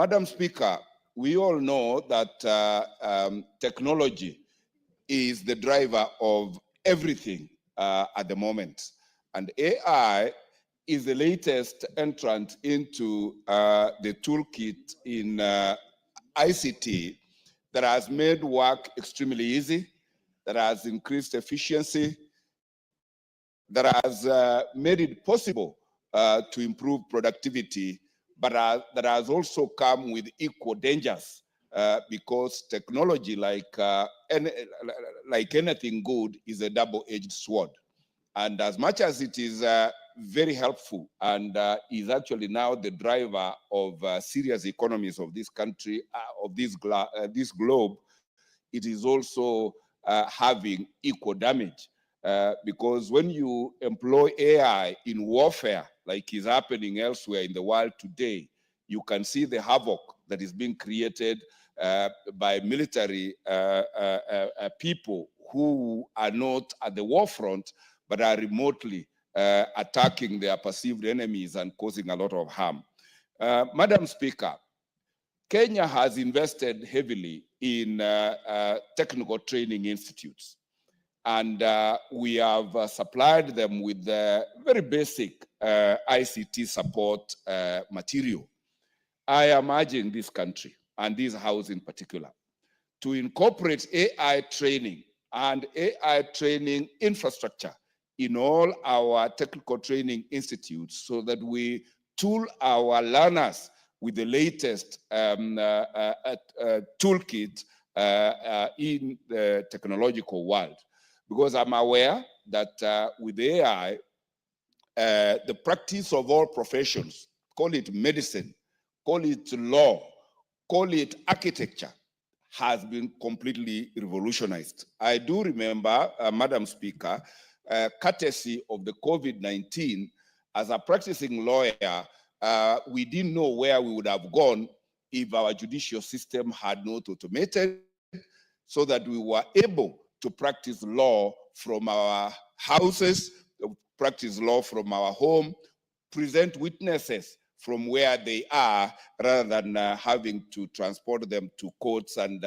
Madam Speaker, we all know that technology is the driver of everything at the moment. And AI is the latest entrant into the toolkit in ICT that has made work extremely easy, that has increased efficiency, that has made it possible to improve productivity, but that has also come with equal dangers because technology, like anything good, is a double-edged sword. And as much as it is very helpful and is actually now the driver of serious economies of this country, of this globe, it is also having equal damage. Because when you employ AI in warfare, like is happening elsewhere in the world today, you can see the havoc that is being created by military people who are not at the war front, but are remotely attacking their perceived enemies and causing a lot of harm. Madam Speaker, Kenya has invested heavily in technical training institutes. And we have supplied them with very basic ICT support material. I am urging this country, and this house in particular, to incorporate AI training and AI training infrastructure in all our technical training institutes so that we tool our learners with the latest toolkit in the technological world. Because I'm aware that with AI, the practice of all professions, call it medicine, call it law, call it architecture, has been completely revolutionized. I do remember, Madam Speaker, courtesy of the COVID-19, as a practicing lawyer, we didn't know where we would have gone if our judicial system had not automated, so that we were able to practice law from our houses, practice law from our home, present witnesses from where they are, rather than having to transport them to courts and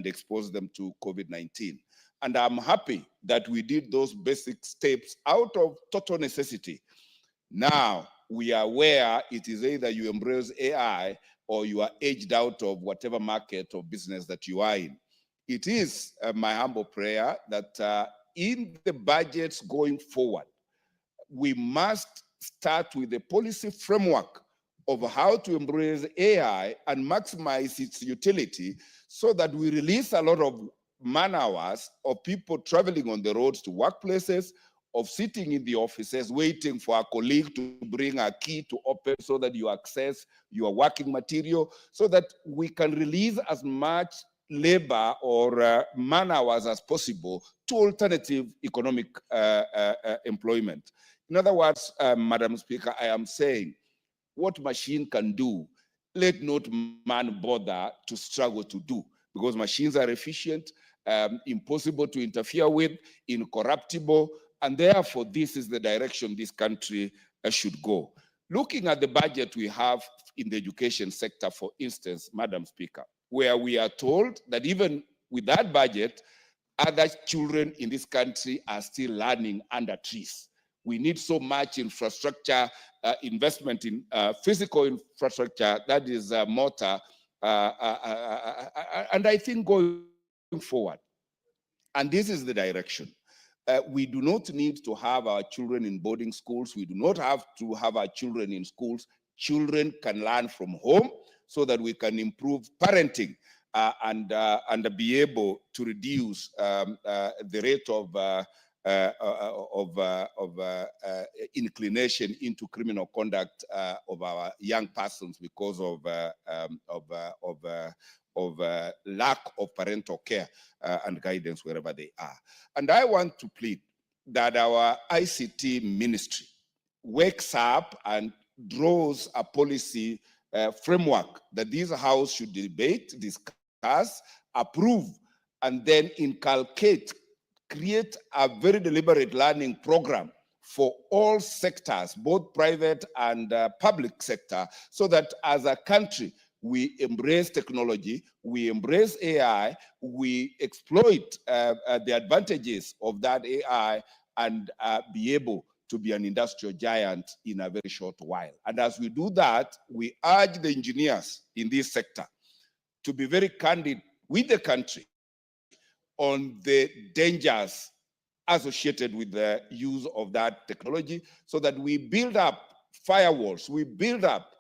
expose them to COVID-19. And I'm happy that we did those basic steps out of total necessity. Now we are where it is either you embrace AI or you are edged out of whatever market or business that you are in. It is my humble prayer that in the budgets going forward, we must start with the policy framework of how to embrace AI and maximize its utility so that we release a lot of man hours of people traveling on the roads to workplaces, of sitting in the offices waiting for a colleague to bring a key to open so that you access your working material, so that we can release as much labor or man hours as possible to alternative economic employment. In other words, Madam Speaker, I am saying what machine can do, let not man bother to struggle to do, because machines are efficient, impossible to interfere with, incorruptible, and therefore this is the direction this country should go. Looking at the budget we have in the education sector, for instance, Madam Speaker, where we are told that even with that budget, other children in this country are still learning under trees. We need so much infrastructure, investment in physical infrastructure, that is mortar, and I think going forward, and this is the direction, we do not need to have our children in boarding schools. We do not have to have our children in schools. Children can learn from home so that we can improve parenting and be able to reduce the rate of inclination into criminal conduct of our young persons because of lack of parental care and guidance wherever they are. And I want to plead that our ICT ministry wakes up and draws a policy framework that this House should debate, discuss, approve, and then inculcate, create a very deliberate learning program for all sectors, both private and public sector, so that as a country, we embrace technology, we embrace AI, we exploit the advantages of that AI and be able to be an industrial giant in a very short while. And as we do that, we urge the engineers in this sector to be very candid with the country on the dangers associated with the use of that technology, so that we build up firewalls, we build up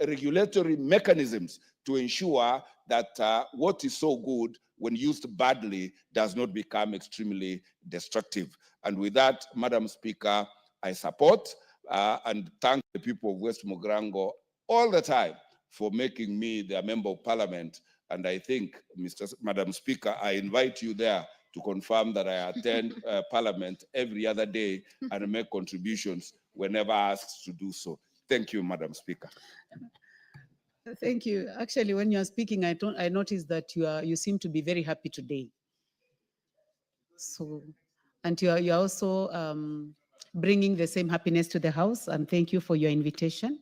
regulatory mechanisms to ensure that what is so good, when used badly, does not become extremely destructive. And with that, Madam Speaker, I support and thank the people of West Mogrango all the time for making me their member of parliament. And I think, Madam Speaker, I invite you there to confirm that I attend parliament every other day and make contributions whenever asked to do so. Thank you, Madam Speaker. Thank you. Actually, when you are speaking, I noticed that you seem to be very happy today. So, and you are also bringing the same happiness to the House, and thank you for your invitation.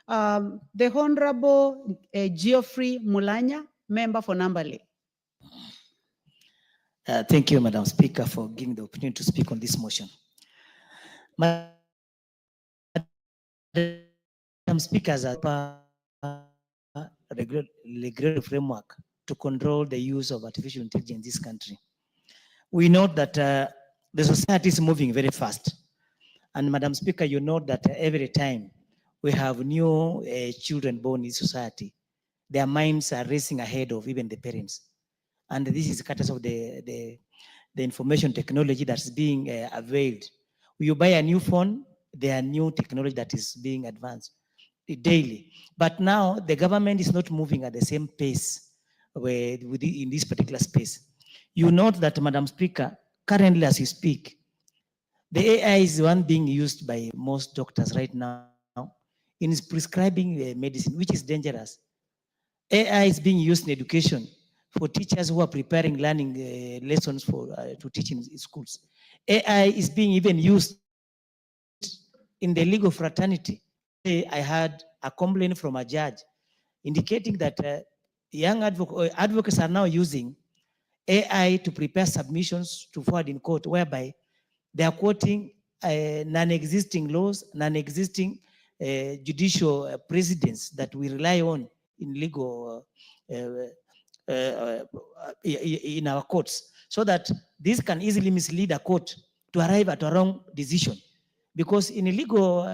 The Honorable Geoffrey Mulanya, member for Nambale. Thank you, Madam Speaker, for giving the opportunity to speak on this motion. Madam Speaker, as a regulatory framework to control the use of artificial intelligence in this country, we know that the society is moving very fast. And Madam Speaker, you know that every time we have new children born in society, their minds are racing ahead of even the parents. And this is because of the information technology that's being availed. When you buy a new phone, there are new technology that is being advanced daily. But now the government is not moving at the same pace in this particular space. You note that, Madam Speaker, currently as you speak, the AI is the one being used by most doctors right now in prescribing medicine, which is dangerous. AI is being used in education for teachers who are preparing learning lessons to teach in schools. AI is being even used in the legal fraternity. I had a complaint from a judge indicating that young advocates are now using AI to prepare submissions to forward in court, whereby they are quoting non-existing laws, non-existing judicial precedents that we rely on in legal in our courts, so that this can easily mislead a court to arrive at a wrong decision. Because in a legal,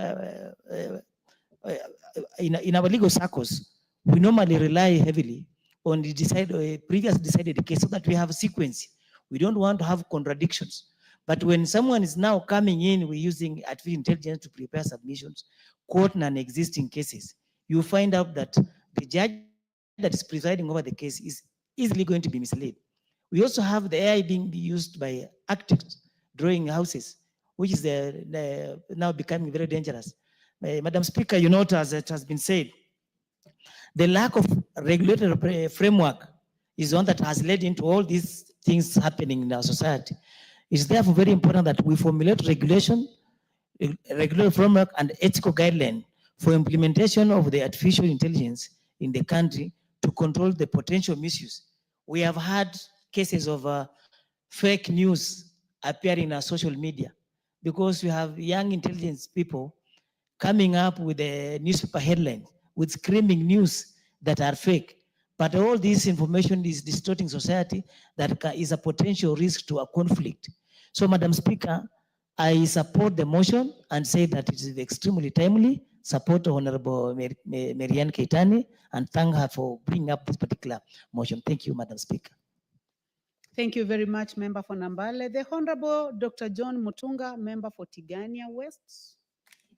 in our legal circles, we normally rely heavily on the previous decided case, so that we have a sequence. We don't want to have contradictions. But when someone is now coming in, we're using artificial intelligence to prepare submissions, quote non-existing cases, you find out that the judge that is presiding over the case is easily going to be misled. We also have the AI being used by architects drawing houses, which is now becoming very dangerous. Madam Speaker, you note, as it has been said, the lack of regulatory framework is one that has led into all these things happening in our society. It's therefore very important that we formulate regulatory framework and ethical guidelines for implementation of the artificial intelligence in the country to control the potential misuse. We have had cases of fake news appearing in our social media, because we have young intelligence people coming up with a newspaper headline with screaming news that are fake. But all this information is distorting society, that is a potential risk to a conflict. So, Madam Speaker, I support the motion and say that it is extremely timely. Support Honorable Marianne Keitany and thank her for bringing up this particular motion. Thank you, Madam Speaker. Thank you very much, member for Nambale. The Honorable Dr. John Mutunga, member for Tigania West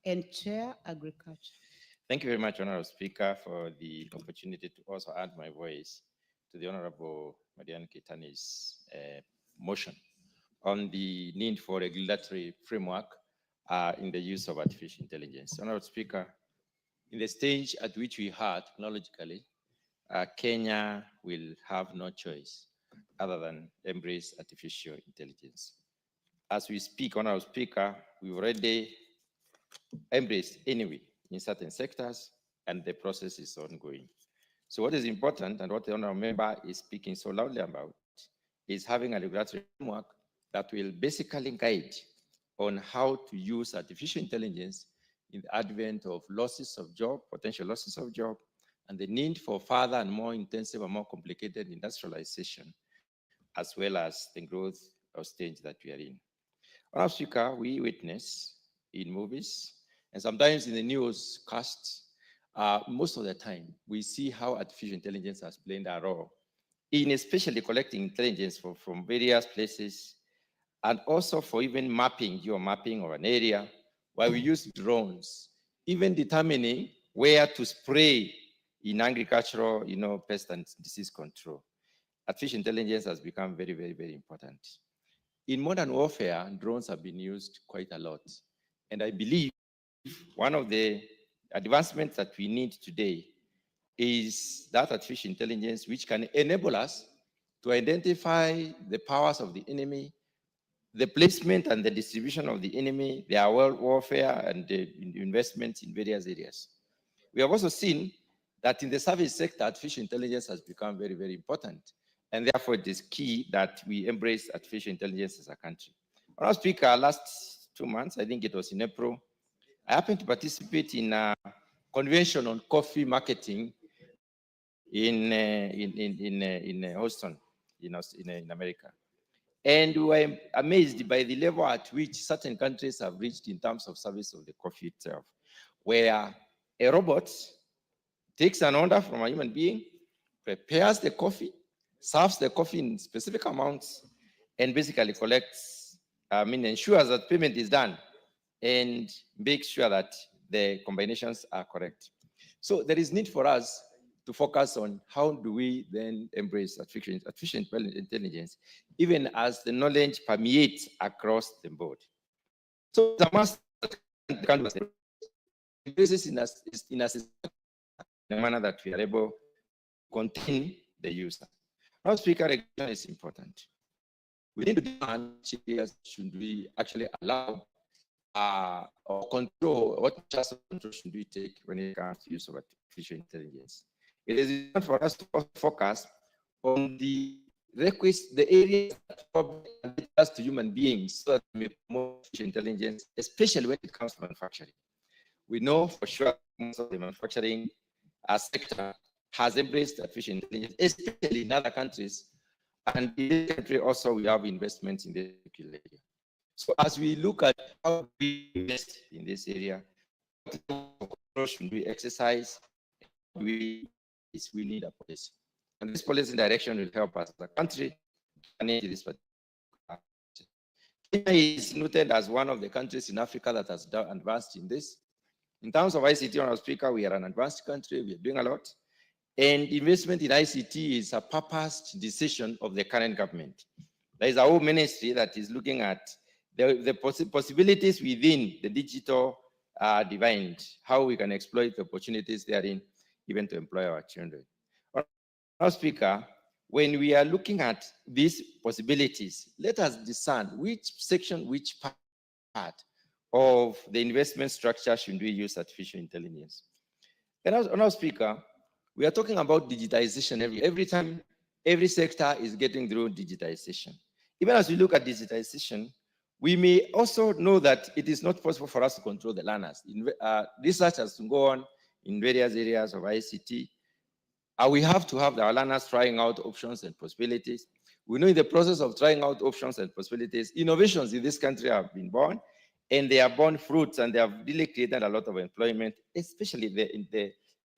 and Chair Agriculture. Thank you very much, Honorable Speaker, for the opportunity to also add my voice to the Honorable Marianne Keitany's motion on the need for regulatory framework in the use of artificial intelligence. Honorable Speaker, in the stage at which we are technologically, Kenya will have no choice other than embrace artificial intelligence. As we speak, Honorable Speaker, we've already embraced anyway in certain sectors, and the process is ongoing. So what is important and what the honorable member is speaking so loudly about is having a regulatory framework that will basically guide on how to use artificial intelligence in the advent of losses of job, potential losses of job, and the need for further and more intensive and more complicated industrialization, as well as the growth of stage that we are in. On Africa, we witness in movies and sometimes in the newscasts, most of the time, we see how artificial intelligence has played a role in especially collecting intelligence from various places, and also for even mapping, geomapping of an area, where we use drones, even determining where to spray in agricultural, pest and disease control. Artificial intelligence has become very, very, very important. In modern warfare, drones have been used quite a lot. And I believe one of the advancements that we need today is that artificial intelligence, which can enable us to identify the powers of the enemy, the placement and the distribution of the enemy, their warfare and the investments in various areas. We have also seen that in the service sector, artificial intelligence has become very, very important. And therefore, it is key that we embrace artificial intelligence as a country. Our speaker, last 2 months, I think it was in April, I happened to participate in a convention on coffee marketing in Houston, in America. And we were amazed by the level at which certain countries have reached in terms of service of the coffee itself, where a robot takes an order from a human being, prepares the coffee, serves the coffee in specific amounts, and basically ensures that payment is done and makes sure that the combinations are correct. So there is need for us to focus on how do we then embrace artificial intelligence, even as the knowledge permeates across the board. So the master embraces in a manner that we are able to contain the user. Now, speaker regulation is important. We need to demand areas should we actually allow or control, what just control should we take when it comes to use of artificial intelligence. It is important for us to focus on the request, the areas that relate us to human beings, so that we promote artificial intelligence, especially when it comes to manufacturing. We know for sure most of the manufacturing sector has embraced artificial intelligence, especially in other countries. And in this country also, we have investments in this area. So as we look at how we invest in this area, what should we exercise? We need a policy. And this policy direction will help us as a country to manage this particular. Kenya is noted as one of the countries in Africa that has advanced in this. In terms of ICT, on our speaker, we are an advanced country, we are doing a lot. And investment in ICT is a purposed decision of the current government. There is a whole ministry that is looking at the possibilities within the digital divide, how we can exploit the opportunities therein, even to employ our children. Our speaker, when we are looking at these possibilities, let us discern which section, which part of the investment structure should we use artificial intelligence. And on our speaker, we are talking about digitization every time, every sector is getting through digitization. Even as we look at digitization, we may also know that it is not possible for us to control the learners. Research has to go on in various areas of ICT. We have to have our learners trying out options and possibilities. We know in the process of trying out options and possibilities, innovations in this country have been born, and they are born fruits, and they have really created a lot of employment, especially in the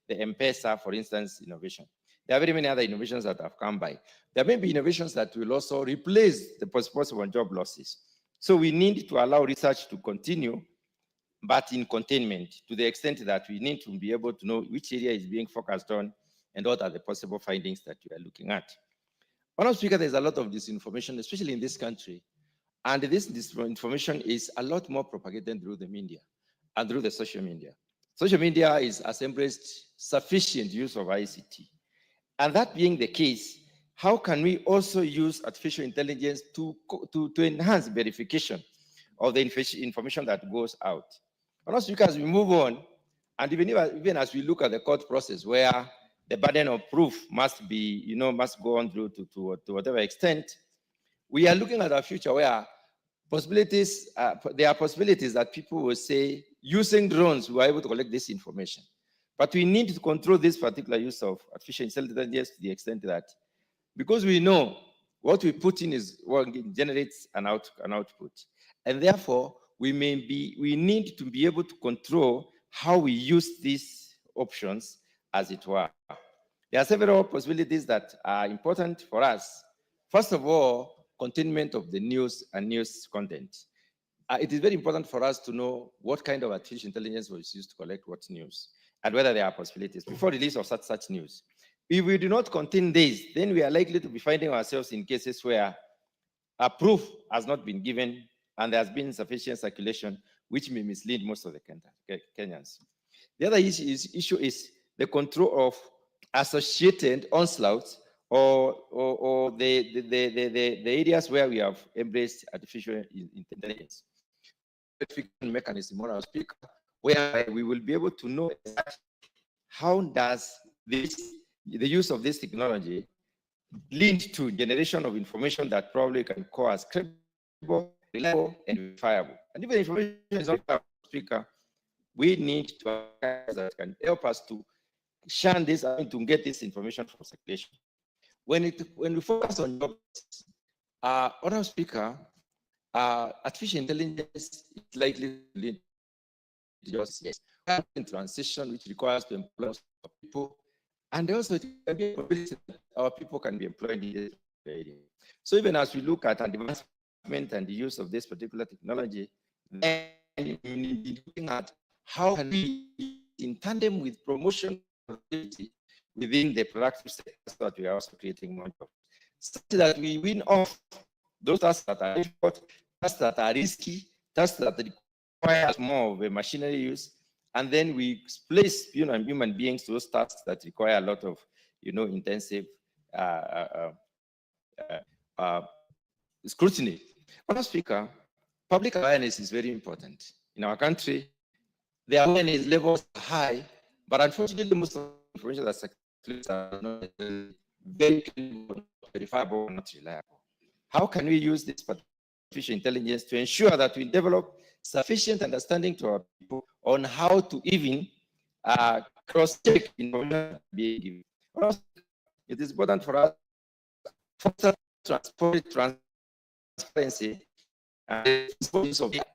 M-Pesa, for instance, innovation. There are very many other innovations that have come by. There may be innovations that will also replace the possible job losses. So we need to allow research to continue, but in containment, to the extent that we need to be able to know which area is being focused on and what are the possible findings that we are looking at. Honorable Speaker, there's a lot of disinformation, especially in this country. And this disinformation is a lot more propagated through the media and through the social media. Social media has embraced sufficient use of ICT. And that being the case, how can we also use artificial intelligence to enhance verification of the information that goes out? Honorable Speaker, as we move on, and even as we look at the court process where the burden of proof must be, must go on through to whatever extent. We are looking at a future where possibilities, there are possibilities that people will say, using drones, we are able to collect this information. But we need to control this particular use of artificial intelligence to the extent that, because we know what we put in is what generates an output. And therefore, we need to be able to control how we use these options, as it were. There are several possibilities that are important for us. First of all, containment of the news and news content. It is very important for us to know what kind of artificial intelligence was used to collect what news and whether there are possibilities before release of such news. If we do not contain this, then we are likely to be finding ourselves in cases where a proof has not been given and there has been sufficient circulation, which may mislead most of the Kenyans. The other issue is the control of associated onslaughts or the areas where we have embraced artificial intelligence. Mechanism, or our speaker, where we will be able to know exactly how does the use of this technology lead to generation of information that probably can cause credible, reliable, and verifiable. And if the information is not our speaker, we need to have that can help us to shun this and to get this information from circulation. When we focus on jobs, on our speaker, artificial intelligence is likely to lead to just in transition, which requires to employ people, and also it can be a possibility that our people can be employed in this area. So even as we look at advancement and the use of this particular technology, then we need to be looking at how can we, in tandem with promotion within the productive sectors, that we are also creating more jobs, such that we win off those tasks that are difficult, tasks that are risky, tasks that require more of a machinery use, and then we place human beings to those tasks that require a lot of intensive scrutiny. Madam Speaker, public awareness is very important. In our country, the awareness levels are high, but unfortunately, most of the information that circulates are not very verifiable, not reliable. How can we use this artificial intelligence to ensure that we develop sufficient understanding to our people on how to even cross-check information being given? It is important for us to foster transparency and use of it.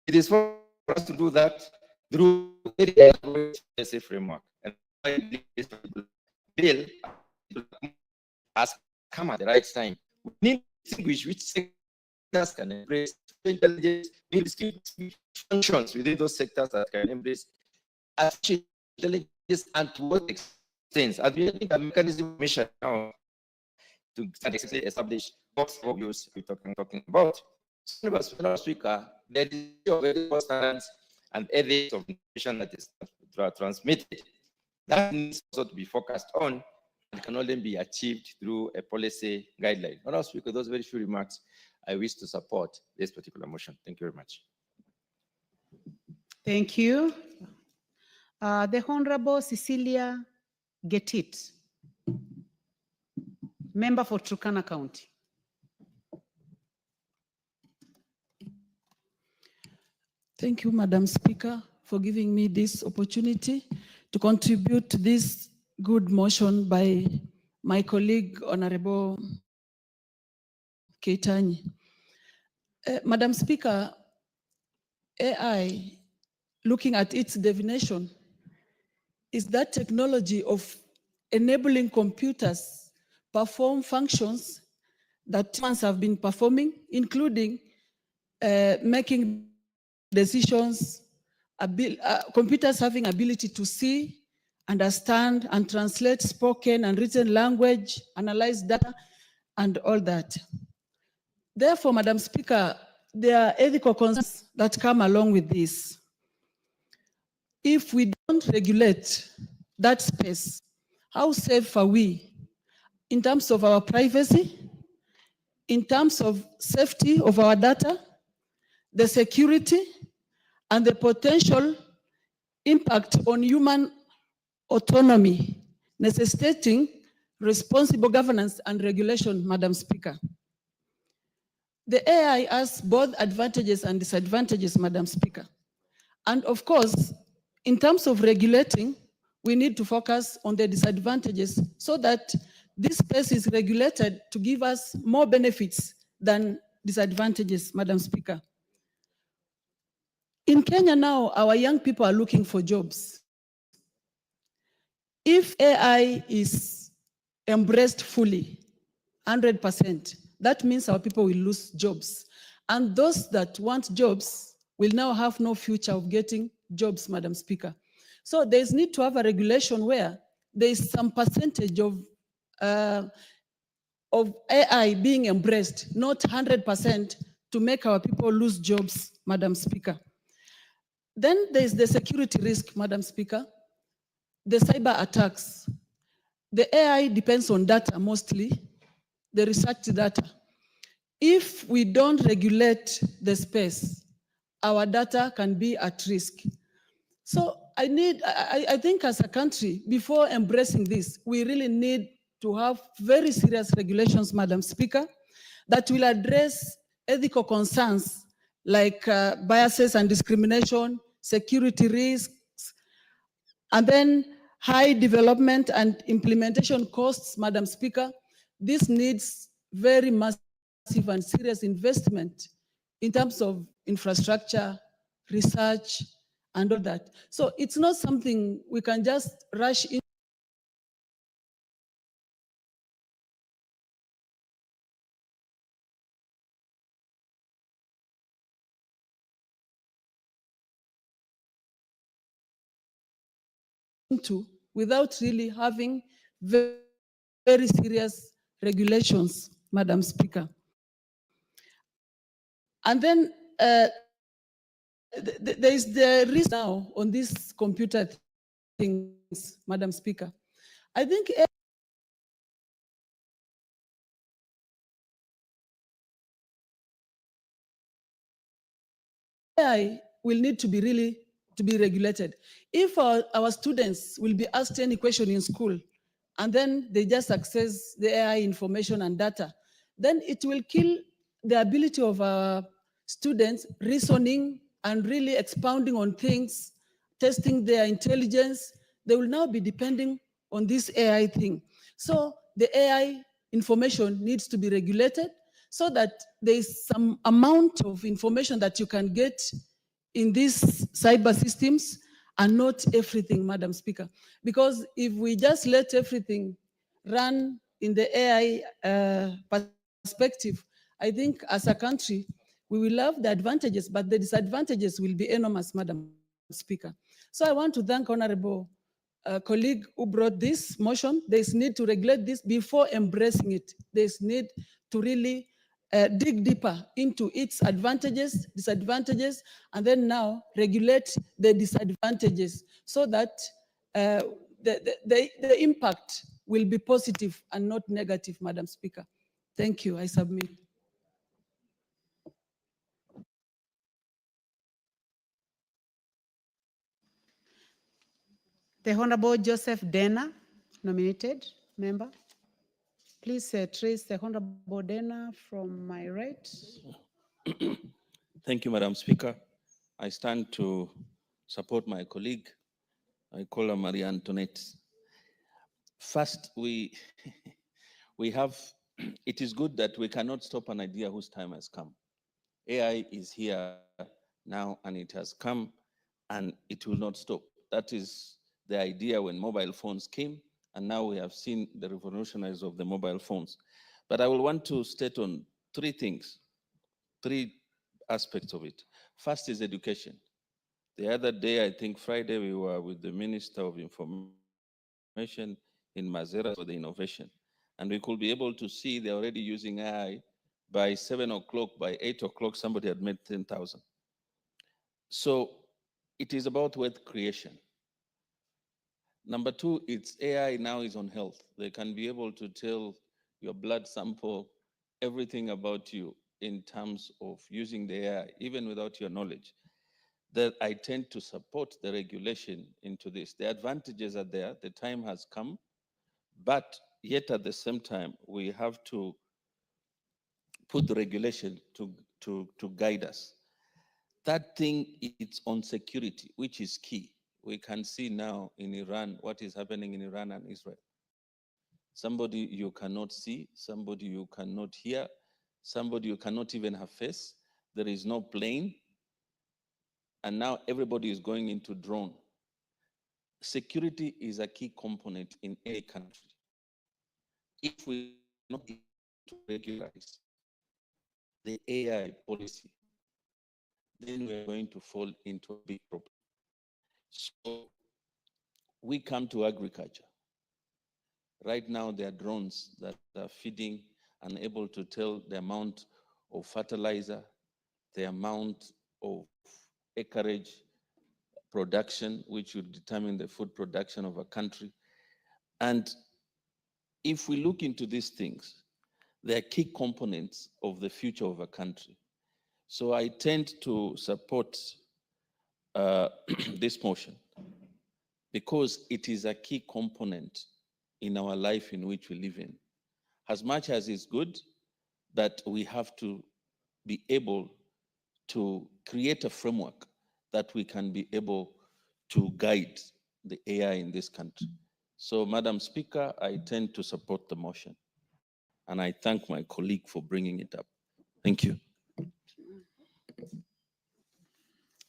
It is for us to do that through a framework. And this bill has come at the right time. We need to distinguish which sectors can embrace intelligence, we distinguish functions within those sectors that can embrace artificial intelligence, and to what extent. As we think a mechanism mission now to establish what use we're talking about. So, Mr. Speaker, there is a very standards and ethics of information that is transmitted. That needs also to be focused on and can only be achieved through a policy guideline. Madam Speaker, those very few remarks, I wish to support this particular motion. Thank you very much. Thank you. The Honorable Cecilia Getit, member for Turkana County. Thank you, Madam Speaker, for giving me this opportunity to contribute to this good motion by my colleague, Honorable Keitany. Madam Speaker, AI, looking at its definition, is that technology of enabling computers perform functions that humans have been performing, including making decisions, computers having ability to see, understand, and translate spoken and written language, analyze data, and all that. Therefore, Madam Speaker, there are ethical concerns that come along with this. If we don't regulate that space, how safe are we in terms of our privacy, in terms of safety of our data, the security, and the potential impact on human autonomy necessitating responsible governance and regulation, Madam Speaker. The AI has both advantages and disadvantages, Madam Speaker. And of course, in terms of regulating, we need to focus on the disadvantages so that this space is regulated to give us more benefits than disadvantages, Madam Speaker. In Kenya now, our young people are looking for jobs. If AI is embraced fully, 100%, that means our people will lose jobs. And those that want jobs will now have no future of getting jobs, Madam Speaker. So there's need to have a regulation where there is some percentage of AI being embraced, not 100% to make our people lose jobs, Madam Speaker. Then there's the security risk, Madam Speaker, the cyber attacks. The AI depends on data mostly, the research data. If we don't regulate the space, our data can be at risk. So I think as a country, before embracing this, we really need to have very serious regulations, Madam Speaker, that will address ethical concerns like biases and discrimination, security risks, and then high development and implementation costs, Madam Speaker. This needs very massive and serious investment in terms of infrastructure, research, and all that. So it's not something we can just rush into without really having very serious regulations, Madam Speaker. And then there is the risk now on these computer things, Madam Speaker. I think AI will need to be regulated. If our students will be asked any question in school and then they just access the AI information and data, then it will kill the ability of our students reasoning and really expounding on things, testing their intelligence. They will now be depending on this AI thing. So the AI information needs to be regulated so that there is some amount of information that you can get in these cyber systems and not everything, Madam Speaker. Because if we just let everything run in the AI perspective, I think as a country, we will have the advantages, but the disadvantages will be enormous, Madam Speaker. So I want to thank Honorable colleague who brought this motion. There's need to regulate this before embracing it. There's need to really dig deeper into its advantages, disadvantages, and then now regulate the disadvantages so that the impact will be positive and not negative, Madam Speaker. Thank you. I submit. The Honorable Joseph Dena, nominated member. Please trace the Honorable Dena from my right. Thank you, Madam Speaker. I stand to support my colleague. I call her Maria Antoinette. First, we have, it is good that we cannot stop an idea whose time has come. AI is here now and it has come and it will not stop. That is the idea when mobile phones came, and now we have seen the revolutionaries of the mobile phones. But I will want to state on three things, three aspects of it. First is education. The other day, I think Friday, we were with the Minister of Information in Mazera for the innovation. And we could be able to see they're already using AI. By 7 o'clock, by 8 o'clock, somebody had made 10,000. So it is about wealth creation. Number two, it's AI now is on health. They can be able to tell your blood sample, everything about you in terms of using the AI, even without your knowledge. That I tend to support the regulation into this. The advantages are there, the time has come, But yet at the same time, we have to put the regulation to guide us. That thing is on security, which is key. We can see now in Iran what is happening in Iran and Israel. Somebody you cannot see, somebody you cannot hear, somebody you cannot even have face. There is no plane. And now everybody is going into drone. Security is a key component in any country. If we are not able to regularize the AI policy, then we are going to fall into a big problem. So we come to agriculture. Right now, there are drones that are feeding and able to tell the amount of fertilizer, the amount of acreage production, which would determine the food production of a country. And if we look into these things, they are key components of the future of a country. So I tend to support this motion because it is a key component in our life in which we live in. As much as it's good that we have to be able to create a framework that we can be able to guide the AI in this country. So, Madam Speaker, I tend to support the motion. And I thank my colleague for bringing it up. Thank you.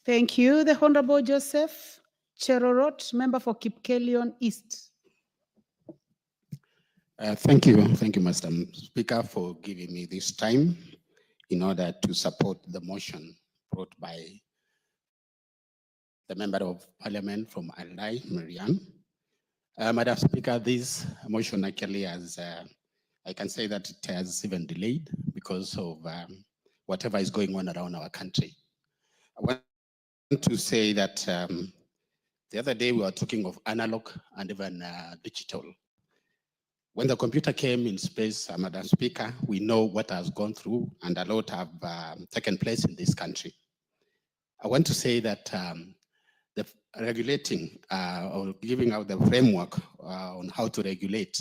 Thank you. The Honorable Joseph Cherorot, member for Kipkelion East. Thank you, Mr. Speaker, for giving me this time in order to support the motion brought by the Member of Parliament from Aldai, Marianne. Madam Speaker, this motion actually has, I can say that it has even delayed because of whatever is going on around our country. I want to say that the other day we were talking of analog and even digital. When the computer came in space, Madam Speaker, we know what has gone through and a lot have taken place in this country. I want to say that the regulating or giving out the framework on how to regulate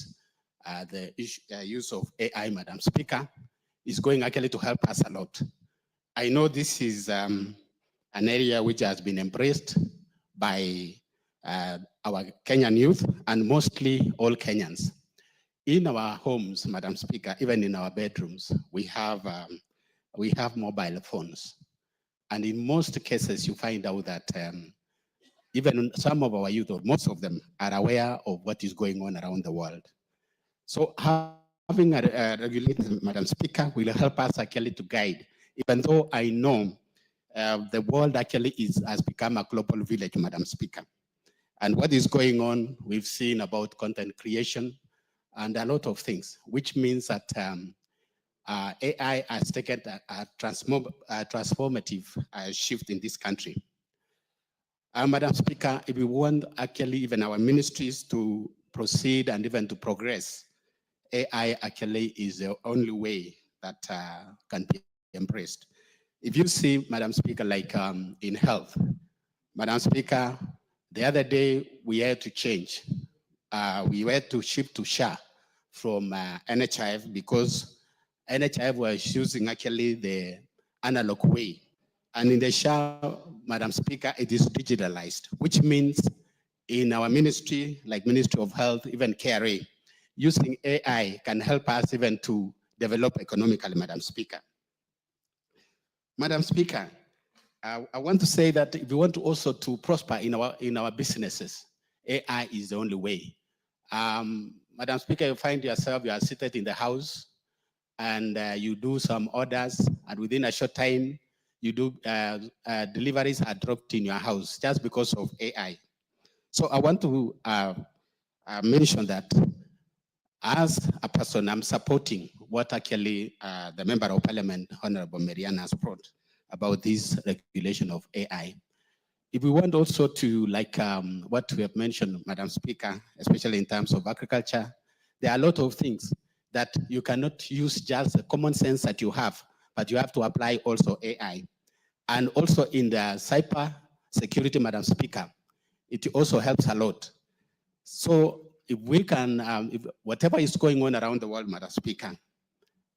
the use of AI, Madam Speaker, is going actually to help us a lot. I know this is an area which has been embraced by our Kenyan youth and mostly all Kenyans. In our homes, Madam Speaker, even in our bedrooms, we have mobile phones. And in most cases, you find out that even some of our youth, or most of them, are aware of what is going on around the world. So having a regulator, Madam Speaker, will help us actually to guide, even though I know the world actually has become a global village, Madam Speaker. And what is going on, we've seen about content creation and a lot of things, which means that AI has taken a transformative shift in this country. Madam Speaker, if we want actually even our ministries to proceed and even to progress, AI actually is the only way that can be embraced. If you see, Madam Speaker, like in health, Madam Speaker, the other day we had to change. We had to shift to SHA from NHIF because NHIF was using actually the analog way. And in the SHA, Madam Speaker, it is digitalized, which means in our ministry, like Ministry of Health, even KRA, using AI can help us even to develop economically, Madam Speaker. Madam Speaker, I want to say that if we want to also to prosper in our businesses, AI is the only way. Madam Speaker, you find yourself, you are seated in the house and you do some orders and within a short time, you do deliveries are dropped in your house just because of AI. So I want to mention that as a person, I'm supporting what actually the Member of Parliament, Honorable Marianne, has brought about this regulation of AI. If we want also to, like what we have mentioned, Madam Speaker, especially in terms of agriculture, there are a lot of things that you cannot use just the common sense that you have, but you have to apply also AI. And also in the cyber security, Madam Speaker, it also helps a lot. So if we can, if whatever is going on around the world, Madam Speaker,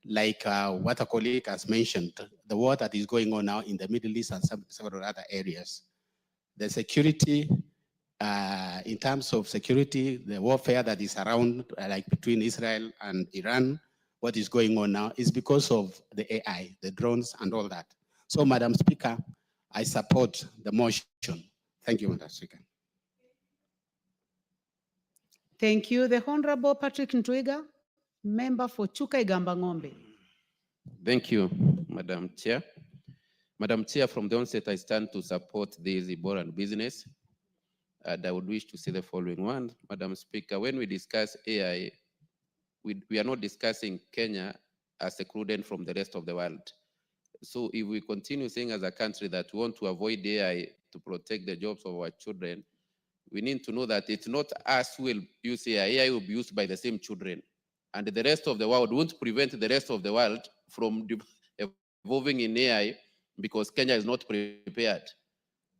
like what a colleague has mentioned, the war that is going on now in the Middle East and several other areas, the security, in terms of security, the warfare that is around, like between Israel and Iran, what is going on now is because of the AI, the drones and all that. So, Madam Speaker, I support the motion. Thank you, Madam Speaker. Thank you. The Honorable Patrick Ntwiga, member for Chuka Igamba Ng'ombe. Thank you, Madam Chair. Madam Chair, from the onset, I stand to support this Ebola business. And I would wish to say the following one, Madam Speaker, when we discuss AI, we are not discussing Kenya as excluded from the rest of the world. So if we continue saying as a country that we want to avoid AI to protect the jobs of our children, we need to know that it's not us who will use AI. AI will be used by the same children. And the rest of the world won't prevent the rest of the world from evolving in AI because Kenya is not prepared.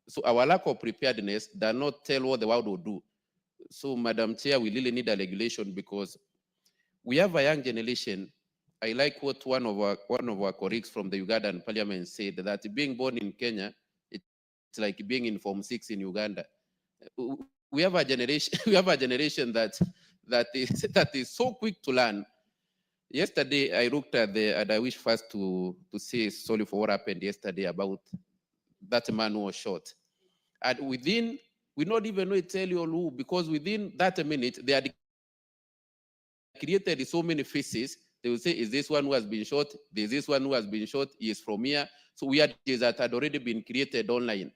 So our lack of preparedness does not tell what the world will do. So, Madam Chair, we really need a regulation because we have a young generation. I like what one of our colleagues from the Ugandan parliament said, that being born in Kenya, it's like being in Form 6 in Uganda. We have a generation. We have a generation that is so quick to learn. Yesterday, I looked at and I wish first to say sorry for what happened yesterday about that man who was shot. And we not even know it's Eli or who, because within that minute, they had created so many faces. They will say, is this one who has been shot? There's this one who has been shot. He is from here. So we had that had already been created online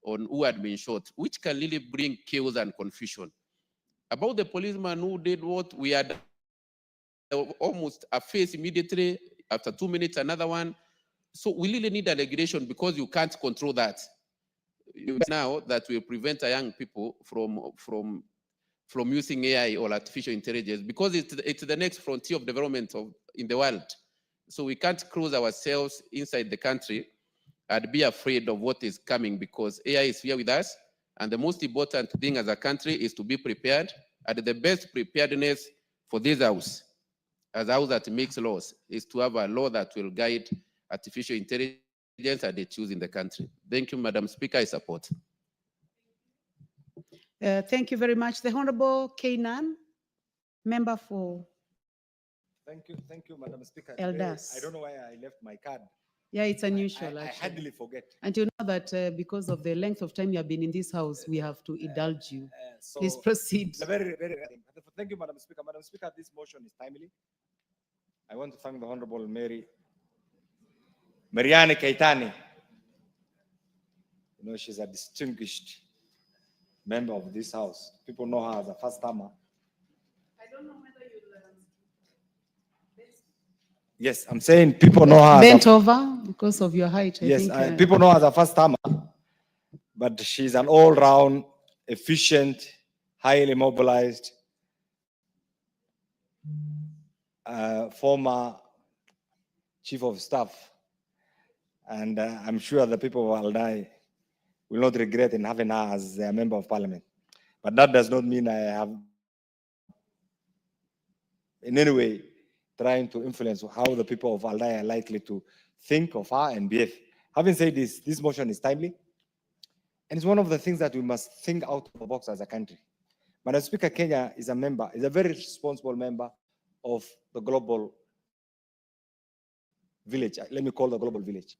on who had been shot, which can really bring chaos and confusion. About the policeman who did what, we had almost a face immediately, after 2 minutes, another one. So we really need a regulation because you can't control that. Now that will prevent young people from using AI or artificial intelligence, because it's the next frontier of development in the world. So we can't close ourselves inside the country and be afraid of what is coming, because AI is here with us. And the most important thing as a country is to be prepared. And the best preparedness for this house, as a house that makes laws, is to have a law that will guide artificial intelligence and its use in the country. Thank you, Madam Speaker. I support. Thank you very much. The Honorable Kainan, member for. Thank you, Madam Speaker. Elders. I don't know why I left my card. Yeah, it's unusual, I actually. hardly forget. And you know that because of the length of time you have been in this house, we have to indulge you. Please proceed. It's a very, very. Thank you, Madam Speaker. Madam Speaker, this motion is timely. I want to thank the Honorable Mariani Keitani. You know, she's a distinguished member of this house. People know her as a first-timer. I don't know whether you Yes, I'm saying people know her. Bent over because of your height. Yes, I think, people know her as a first-timer, but she's an all-round, efficient, highly mobilized, former chief of staff. And I'm sure the people of Aldai will not regret in having her as a member of parliament. But that does not mean I have in any way trying to influence how the people of Aldai are likely to think of her and behave. Having said this motion is timely. And it's one of the things that we must think out of the box as a country. Madam Speaker, Kenya is a very responsible member of the global village. Let me call the global village.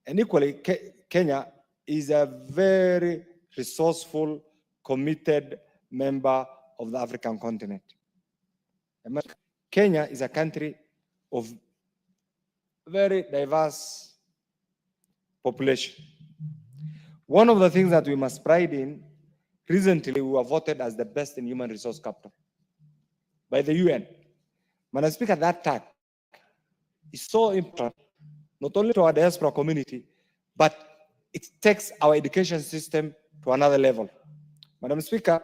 And equally, Kenya is a very resourceful, committed member of the African continent. Kenya is a country of very diverse population. One of the things that we must pride in, recently we were voted as the best in human resource capital by the UN. Madam Speaker, that tag is so important, not only to our diaspora community, but it takes our education system to another level. Madam Speaker,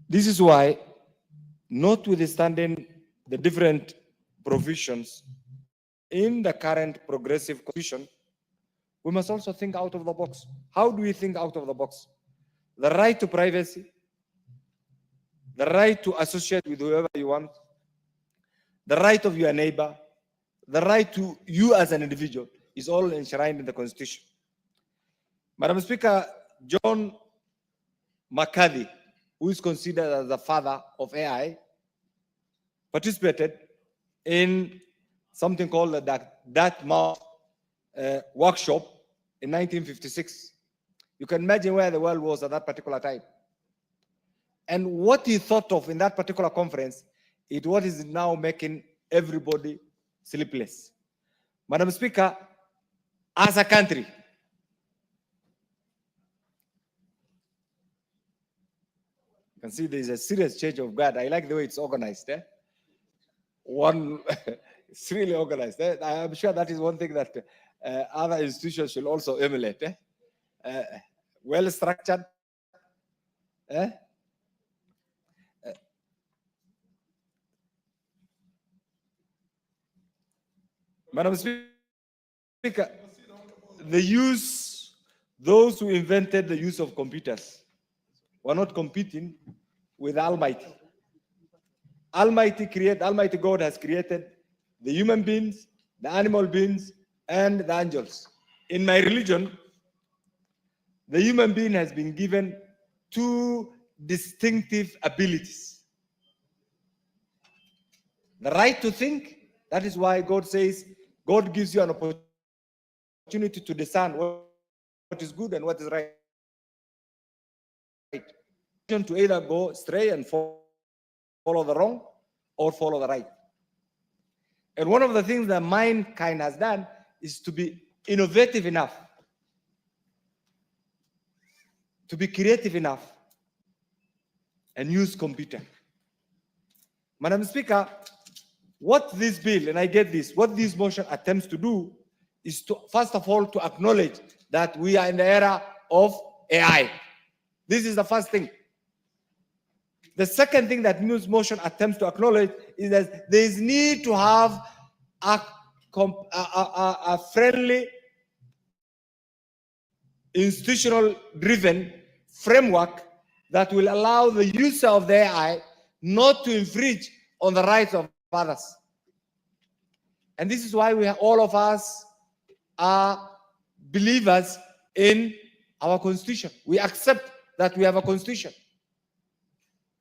this is why, notwithstanding the different provisions in the current progressive constitution, we must also think out of the box. How do we think out of the box? The right to privacy, the right to associate with whoever you want, the right of your neighbor, the right to you as an individual is all enshrined in the Constitution. Madam Speaker, John McCarthy, who is considered as the father of AI, participated in something called the Dartmouth workshop in 1956. You can imagine where the world was at that particular time. And what he thought of in that particular conference is what is now making everybody sleepless. Madam Speaker, as a country, you can see there is a serious change of guard. I like the way it's organized. One, it's really organized. I'm sure that is one thing that other institutions should also emulate. Well structured. Madam Speaker, those who invented the use of computers were not competing with Almighty. Almighty God has created the human beings, the animal beings, and the angels. In my religion, the human being has been given two distinctive abilities. The right to think, that is why God says, God gives you an opportunity to discern what is good and what is right. To either go astray and follow the wrong or follow the right. And one of the things that mankind has done is to be innovative enough, to be creative enough, and use computer. Madam Speaker, what this bill, and I get this, what this motion attempts to do is to, first of all, to acknowledge that we are in the era of AI. This is the first thing. The second thing that this motion attempts to acknowledge is that there is need to have a friendly, institutional-driven framework that will allow the user of the AI not to infringe on the rights of others. And this is why all of us are believers in our constitution. We accept that we have a constitution.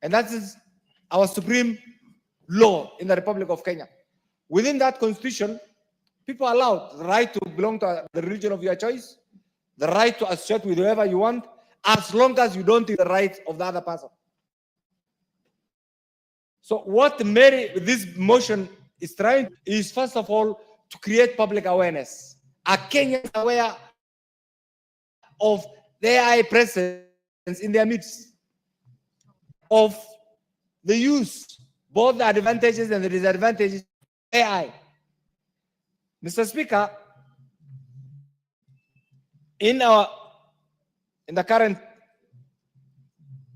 And that is our supreme law in the Republic of Kenya. Within that constitution, people are allowed the right to belong to the religion of your choice, the right to associate with whoever you want, as long as you don't take the rights of the other person. So what this motion is trying is, first of all, to create public awareness. Are Kenyans aware of the AI presence in their midst? Of the use, both the advantages and the disadvantages of AI. Mr. Speaker, in the current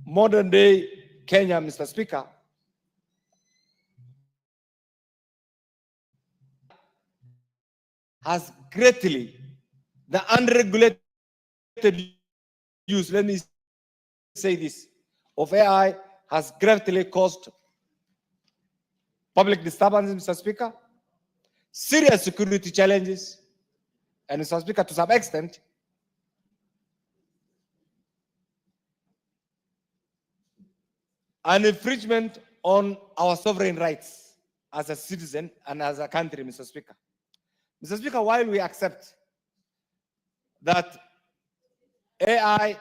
modern day Kenya, Mr. Speaker, has greatly, the unregulated use, let me say this, of AI has greatly caused public disturbance, Mr. Speaker, serious security challenges, and Mr. Speaker, to some extent, an infringement on our sovereign rights as a citizen and as a country, Mr. Speaker. Mr. Speaker, while we accept that AI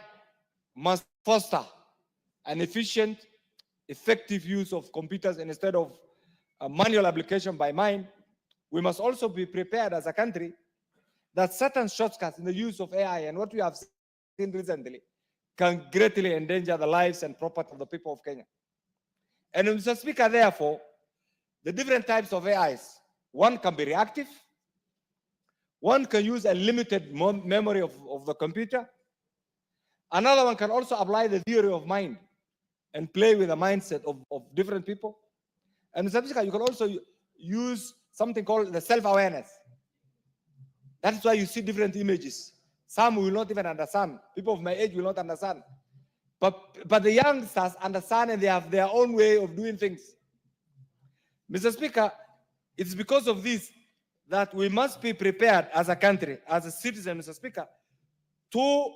must foster an efficient, effective use of computers instead of manual application by mind, we must also be prepared as a country that certain shortcuts in the use of AI and what we have seen recently can greatly endanger the lives and property of the people of Kenya. And Mr. Speaker, therefore, the different types of AIs, one can be reactive, one can use a limited memory of the computer, another one can also apply the theory of mind and play with the mindset of different people. And Mr. Speaker, you can also use something called the self-awareness. That's why you see different images. Some will not even understand. People of my age will not understand. But the youngsters understand and they have their own way of doing things. Mr. Speaker, it's because of this that we must be prepared as a country, as a citizen, Mr. Speaker, to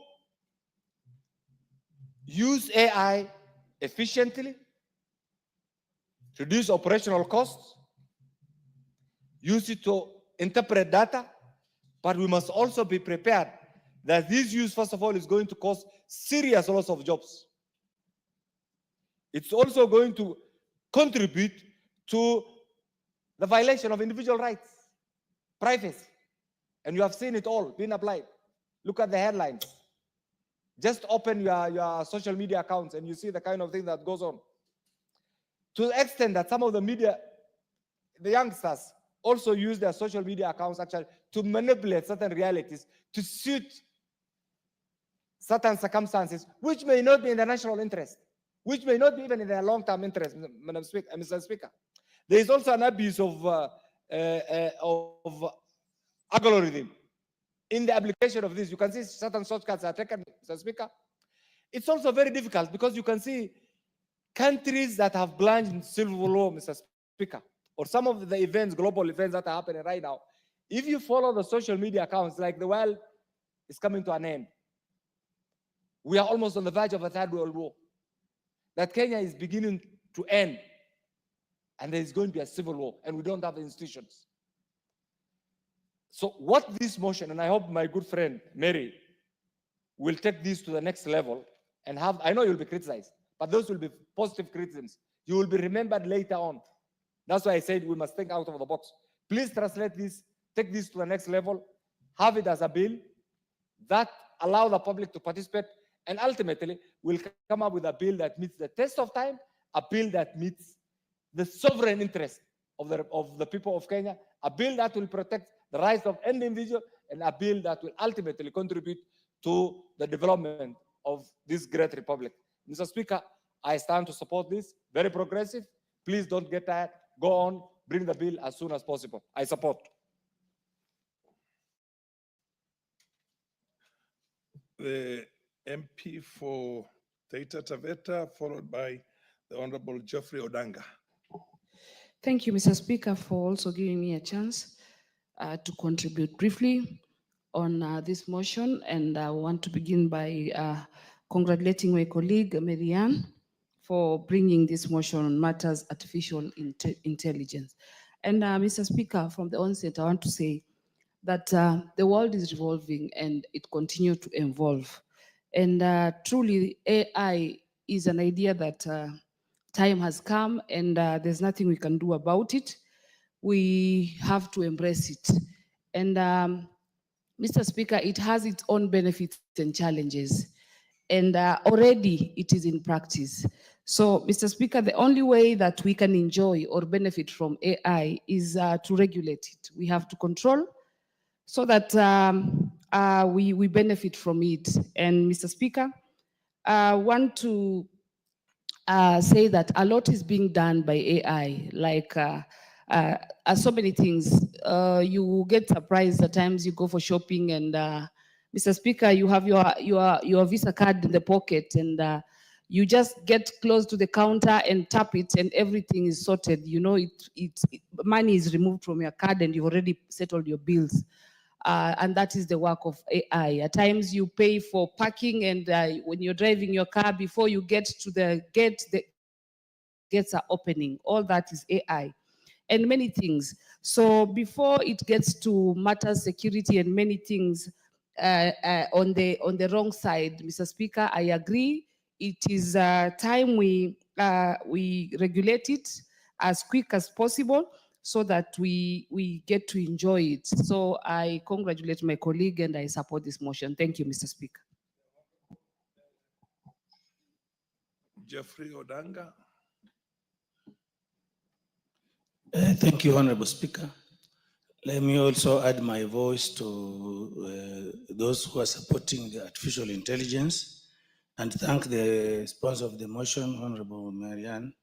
use AI efficiently, reduce operational costs, use it to interpret data, but we must also be prepared that this use, first of all, is going to cause serious loss of jobs. It's also going to contribute to the violation of individual rights, privacy. And you have seen it all being applied. Look at the headlines. Just open your social media accounts and you see the kind of thing that goes on. To the extent that some of the media, the youngsters, also use their social media accounts actually to manipulate certain realities, to suit certain circumstances, which may not be in the national interest, which may not be even in their long-term interest, Madam Speaker, Mr. Speaker. There is also an abuse of algorithm in the application of this. You can see certain shortcuts are taken, Mr. Speaker. It's also very difficult because you can see countries that have plunged in civil war, Mr. Speaker, or some of the events, global events that are happening right now. If you follow the social media accounts, like the world is coming to an end. We are almost on the verge of a third world war. That Kenya is beginning to end. And there is going to be a civil war, and we don't have the institutions. So what this motion, and I hope my good friend Mary will take this to the next level and have, I know you'll be criticized, but those will be positive criticisms. You will be remembered later on. That's why I said we must think out of the box. Please translate this, take this to the next level, have it as a bill that allow the public to participate, and ultimately we'll come up with a bill that meets the test of time, a bill that meets the sovereign interest of the people of Kenya, a bill that will protect the rights of any individual, and a bill that will ultimately contribute to the development of this great republic. Mr. Speaker, I stand to support this, very progressive. Please don't get tired. Go on, bring the bill as soon as possible. I support. The MP for Taita Taveta, followed by the Honorable Geoffrey Odanga. Thank you, Mr. Speaker, for also giving me a chance to contribute briefly on this motion. And I want to begin by congratulating my colleague, Marianne, for bringing this motion on matters artificial intelligence. And Mr. Speaker, from the onset, I want to say that the world is revolving and it continues to evolve. And truly, AI is an idea that time has come and there's nothing we can do about it. We have to embrace it. And Mr. Speaker, it has its own benefits and challenges. And already it is in practice. So, Mr. Speaker, the only way that we can enjoy or benefit from AI is to regulate it. We have to control so that we benefit from it. And Mr. Speaker, I want to say that a lot is being done by AI, like so many things. You get surprised at times you go for shopping and Mr. Speaker, you have your Visa card in the pocket and you just get close to the counter and tap it and everything is sorted. You know, money is removed from your card and you've already settled your bills. And that is the work of AI. At times you pay for parking and when you're driving your car, before you get to the gate, the gates are opening. All that is AI and many things. So before it gets to matters security and many things on the wrong side, Mr. Speaker, I agree. It is time we regulate it as quick as possible so that we get to enjoy it. So I congratulate my colleague and I support this motion. Thank you, Mr. Speaker. Geoffrey Odanga. Thank you, Honorable Speaker. Let me also add my voice to those who are supporting the artificial intelligence and thank the sponsor of the motion, Honorable Marianne.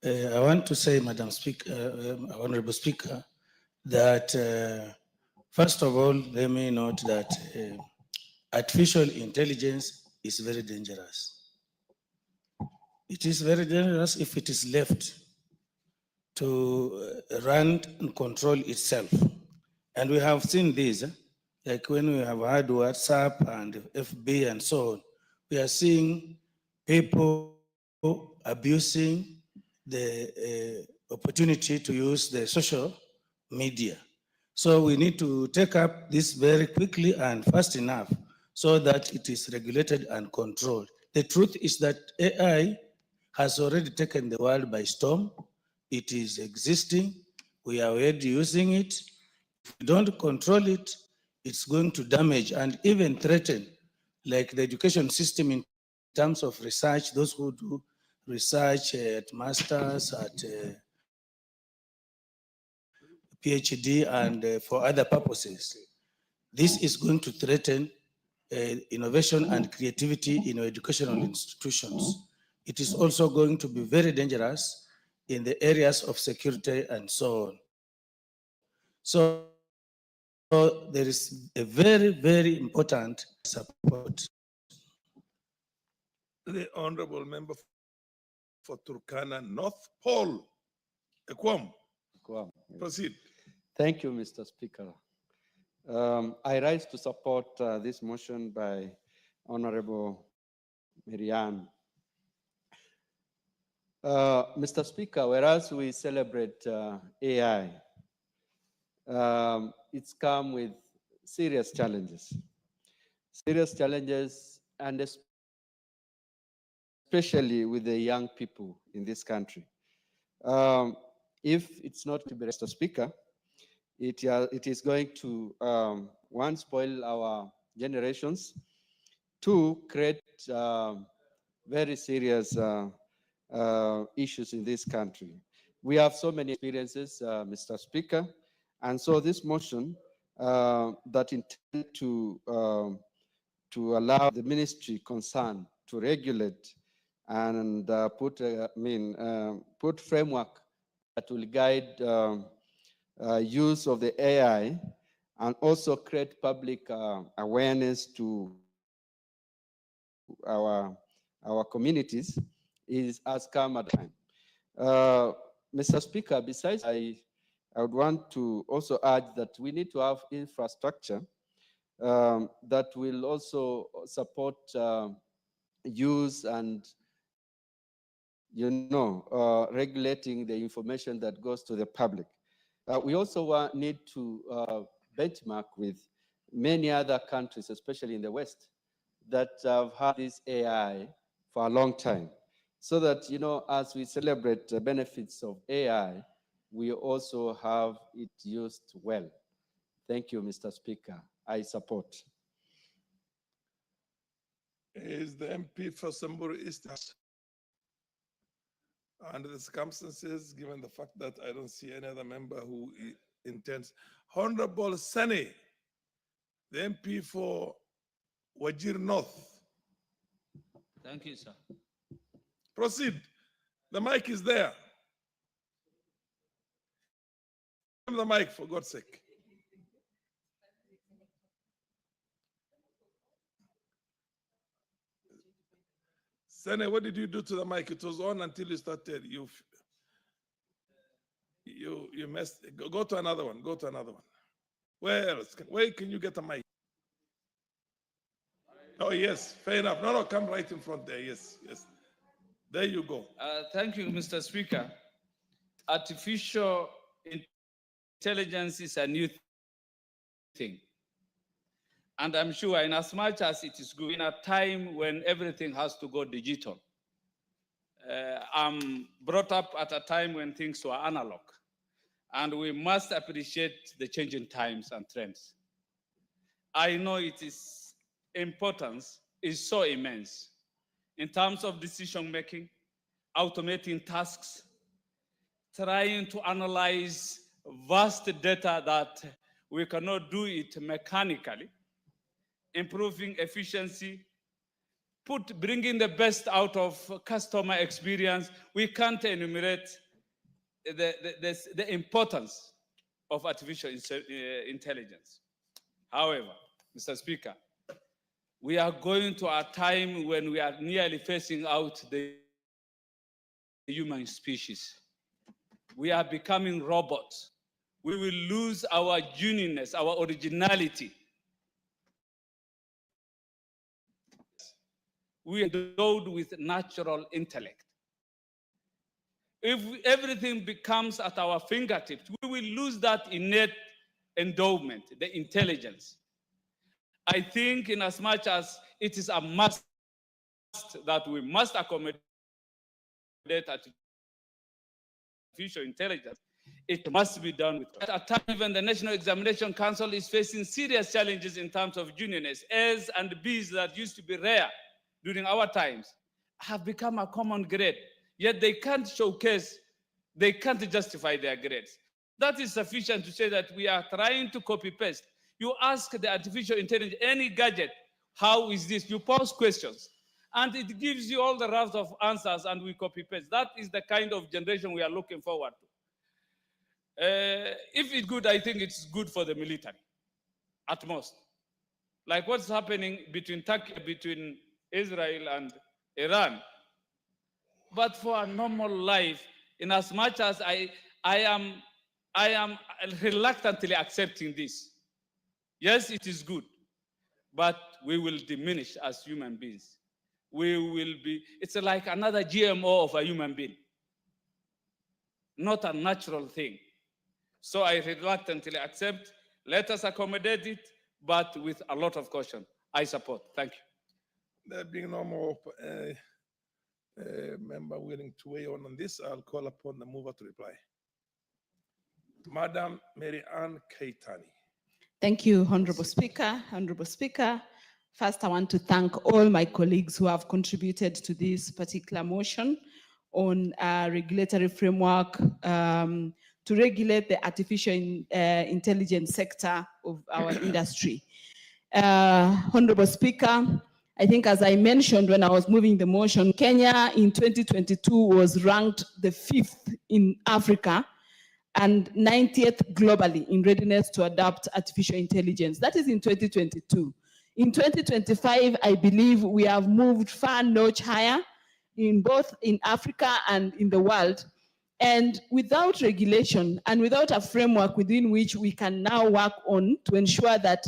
I want to say, Madam Speaker, Honorable Speaker, that first of all, let me note that artificial intelligence is very dangerous. it is very dangerous if it is left to run and control itself. And we have seen this, like when we have had WhatsApp and FB and so on, we are seeing people abusing the opportunity to use the social media. So we need to take up this very quickly and fast enough so that it is regulated and controlled. The truth is that AI has already taken the world by storm. It is existing. We are already using it. If we don't control it, it's going to damage and even threaten, like the education system in terms of research, those who do research at masters, at PhD, and for other purposes. This is going to threaten innovation and creativity in our educational institutions. It is also going to be very dangerous in the areas of security and so on. So there is a very, very important support. The honorable member for Turkana North, Paul Ekwam. Proceed. Thank you, Mr. Speaker. I rise to support this motion by Honorable Marianne. Mr. Speaker, whereas we celebrate AI, it's come with serious challenges, and especially with the young people in this country. If it's not to be, Mr. Speaker, it is going to, one, spoil our generations, two, create very serious issues in this country. We have so many experiences, Mr. Speaker, and so this motion that intend to allow the ministry concerned to regulate and put framework that will guide use of the AI and also create public awareness to our communities has come at a time. Mr. Speaker, besides, I would want to also urge that we need to have infrastructure that will also support use and regulating the information that goes to the public. We also need to benchmark with many other countries, especially in the West, that have had this AI for a long time, so that, as we celebrate the benefits of AI, we also have it used well. Thank you, Mr. Speaker. I support. Is the MP for Samburu East? Under the circumstances, given the fact that I don't see any other member who intends. Honorable Sani, the MP for Wajir North. Thank you, sir. Proceed. The mic is there. The mic, for God's sake. Sani, what did you do to the mic? It was on until you started. You messed. Go to another one. Go to another one. Where else? Where can you get a mic? Oh, yes. Fair enough. No, come right in front there. Yes. There you go. Thank you, Mr. Speaker. Artificial intelligence is a new thing. And I'm sure in as much as it is going at a time when everything has to go digital, I'm brought up at a time when things were analog. And we must appreciate the changing times and trends. I know its importance is so immense in terms of decision-making, automating tasks, trying to analyze vast data that we cannot do it mechanically, improving efficiency, bringing the best out of customer experience. We can't enumerate the importance of artificial intelligence. However, Mr. Speaker, we are going to a time when we are nearly phasing out the human species. We are becoming robots. We will lose our uniqueness, our originality. We are endowed with natural intellect. If everything becomes at our fingertips, we will lose that innate endowment, the intelligence. I think in as much as it is a must that we must accommodate artificial intelligence, it must be done with. At a time when the National Examination Council is facing serious challenges in terms of genuineness, A's and B's that used to be rare during our times have become a common grade, yet they can't showcase, they can't justify their grades. That is sufficient to say that we are trying to copy paste. You ask the artificial intelligence, any gadget, how is this? You pose questions, and it gives you all the raft of answers, and we copy paste. That is the kind of generation we are looking forward to. If it's good, I think it's good for the military, at most. Like what's happening between Turkey, between Israel and Iran. But for a normal life, in as much as I am reluctantly accepting this. Yes, it is good, but we will diminish as human beings. We will be, it's like another GMO of a human being, not a natural thing. So I reluctantly accept, let us accommodate it, but with a lot of caution. I support, thank you. There being no more member willing to weigh on this, I'll call upon the mover to reply. Madam Mary Ann Keitani. Thank you, Honorable Speaker. Honorable Speaker, first I want to thank all my colleagues who have contributed to this particular motion on a regulatory framework to regulate the artificial intelligence sector of our industry. Honorable Speaker, I think as I mentioned when I was moving the motion, Kenya in 2022 was ranked the 5th in Africa and 90th globally in readiness to adopt artificial intelligence. That is in 2022. In 2025, I believe we have moved far notch higher in both in Africa and in the world. And without regulation and without a framework within which we can now work on to ensure that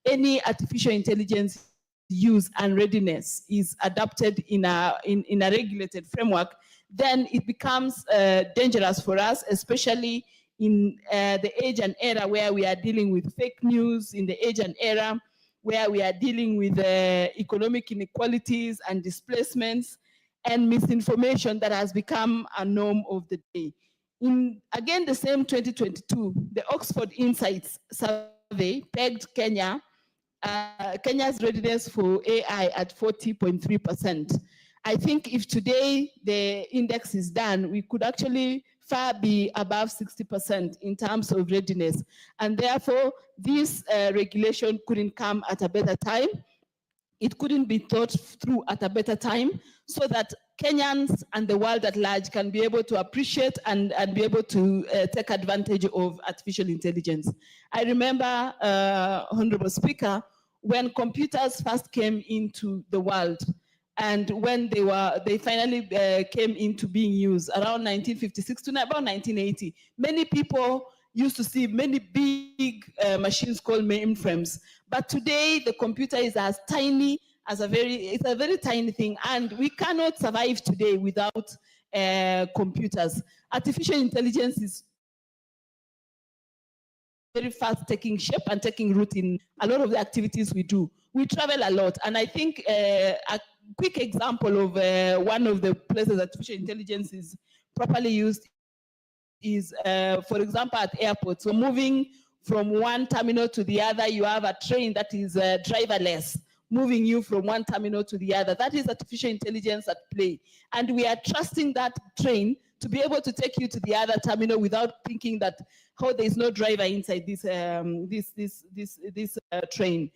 any artificial intelligence use and readiness is adopted in a regulated framework, then it becomes dangerous for us, especially in the age and era where we are dealing with fake news, in the age and era where we are dealing with economic inequalities and displacements and misinformation that has become a norm of the day. In, again, the same 2022, the Oxford Insights survey pegged Kenya's readiness for AI at 40.3%. I think if today the index is done, we could actually far be above 60% in terms of readiness. And therefore, this regulation couldn't come at a better time. It couldn't be thought through at a better time so that Kenyans and the world at large can be able to appreciate and be able to take advantage of artificial intelligence. I remember, Honorable Speaker, when computers first came into the world and when they finally came into being used around 1956 to about 1980, many people used to see many big machines called mainframes. But today the computer is as tiny as it's a very tiny thing, and we cannot survive today without computers. Artificial intelligence is very fast taking shape and taking root in a lot of the activities we do. We travel a lot, and I think a quick example of one of the places artificial intelligence is properly used is, for example, at airports. So moving from one terminal to the other, you have a train that is driverless, moving you from one terminal to the other. That is artificial intelligence at play. And we are trusting that train to be able to take you to the other terminal without thinking that, oh, there's no driver inside this train.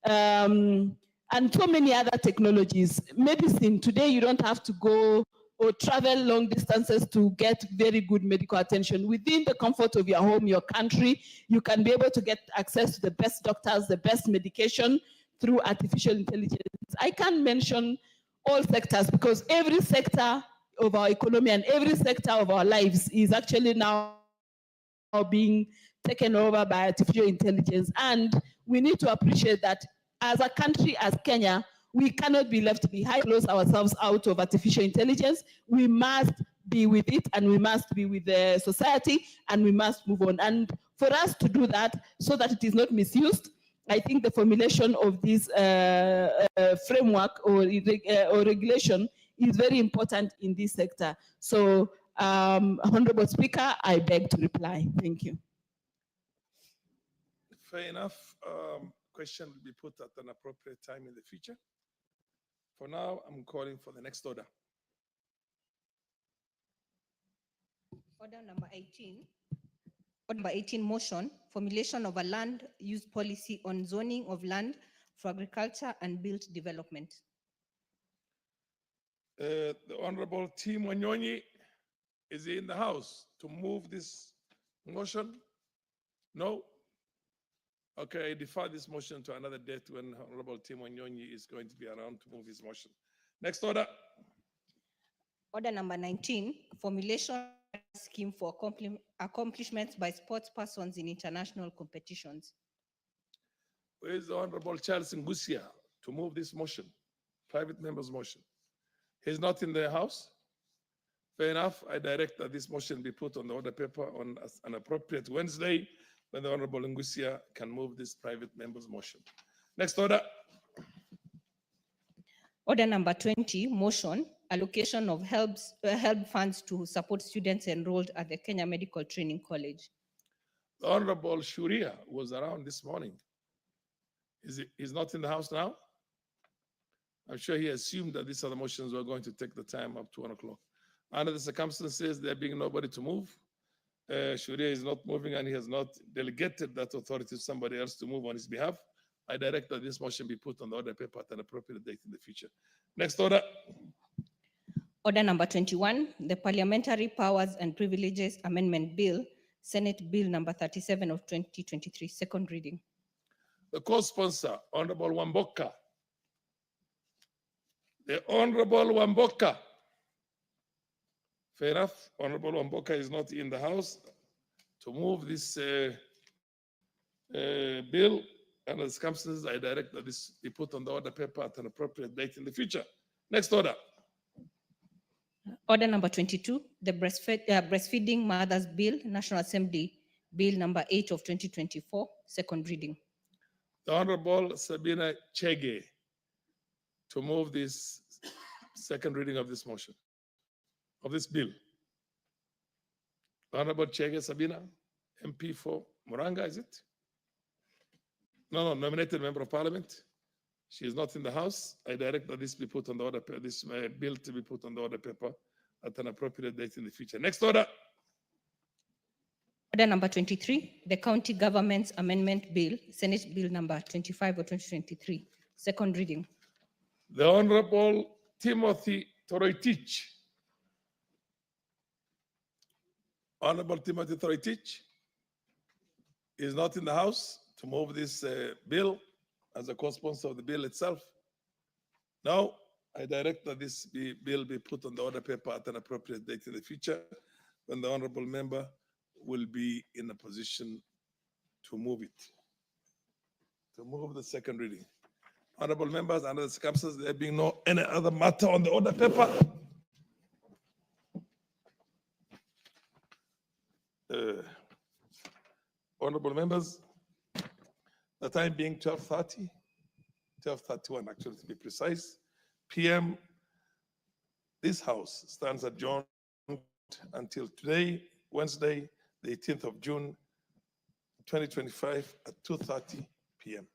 And so many other technologies. Medicine, today you don't have to go or travel long distances to get very good medical attention. Within the comfort of your home, your country, you can be able to get access to the best doctors, the best medication through artificial intelligence. I can't mention all sectors because every sector of our economy and every sector of our lives is actually now being taken over by artificial intelligence. And we need to appreciate that as a country, as Kenya, we cannot be left behind, close ourselves out of artificial intelligence. We must be with it and we must be with the society and we must move on. And for us to do that so that it is not misused, I think the formulation of this framework or regulation is very important in this sector. So, Honorable Speaker, I beg to reply. Thank you. Fair enough. Question will be put at an appropriate time in the future. For now, I'm calling for the next order. Order number 18. Order number 18, motion, formulation of a land use policy on zoning of land for agriculture and built development. The Honorable Tim Wanyonyi is in the house to move this motion? No? Okay, I defer this motion to another date when Honorable Tim Wanyonyi is going to be around to move his motion. Next order. Order number 19, formulation scheme for accomplishments by sports persons in international competitions. Where is the Honorable Charles Ngusia to move this motion, private member's motion? He's not in the house? Fair enough. I direct that this motion be put on the order paper on an appropriate Wednesday when the Honorable Ngusia can move this private member's motion. Next order. Order number 20, motion, allocation of help funds to support students enrolled at the Kenya Medical Training College. The Honorable Shuria was around this morning. He's not in the house now? I'm sure he assumed that these other motions were going to take the time up to 1 o'clock. Under the circumstances, there being nobody to move, Shuria is not moving and he has not delegated that authority to somebody else to move on his behalf. I direct that this motion be put on the order paper at an appropriate date in the future. Next order. Order number 21, the Parliamentary Powers and Privileges Amendment Bill, Senate Bill number 37 of 2023, second reading. The co-sponsor, Honorable Wamboka. The Honorable Wamboka. Fair enough. Honorable Wamboka is not in the house to move this bill. And as circumstances, I direct that this be put on the order paper at an appropriate date in the future. Next order. Order number 22, the Breastfeeding Mothers Bill, National Assembly Bill number 8 of 2024, second reading. The Honorable Sabina Chege to move this second reading of this motion, of this bill. The Honorable Chege Sabina, MP for Muranga, is it? No, nominated member of parliament. She is not in the house. I direct that this be put on the order, this bill to be put on the order paper at an appropriate date in the future. Next order. Order number 23, the County Government's Amendment Bill, Senate Bill number 25 of 2023, second reading. The Honorable Timothy Toroitich. Honorable Timothy Toroitich is not in the house to move this bill as a co-sponsor of the bill itself. Now, I direct that this bill be put on the order paper at an appropriate date in the future when the honorable member will be in a position to move it, to move the second reading. Honorable members, under the circumstances, there being no any other matter on the order paper, honorable members, the time being 12:30, 12:31 actually to be precise, PM, this house stands adjourned until today, Wednesday, the 18th of June, 2025 at 2:30 PM.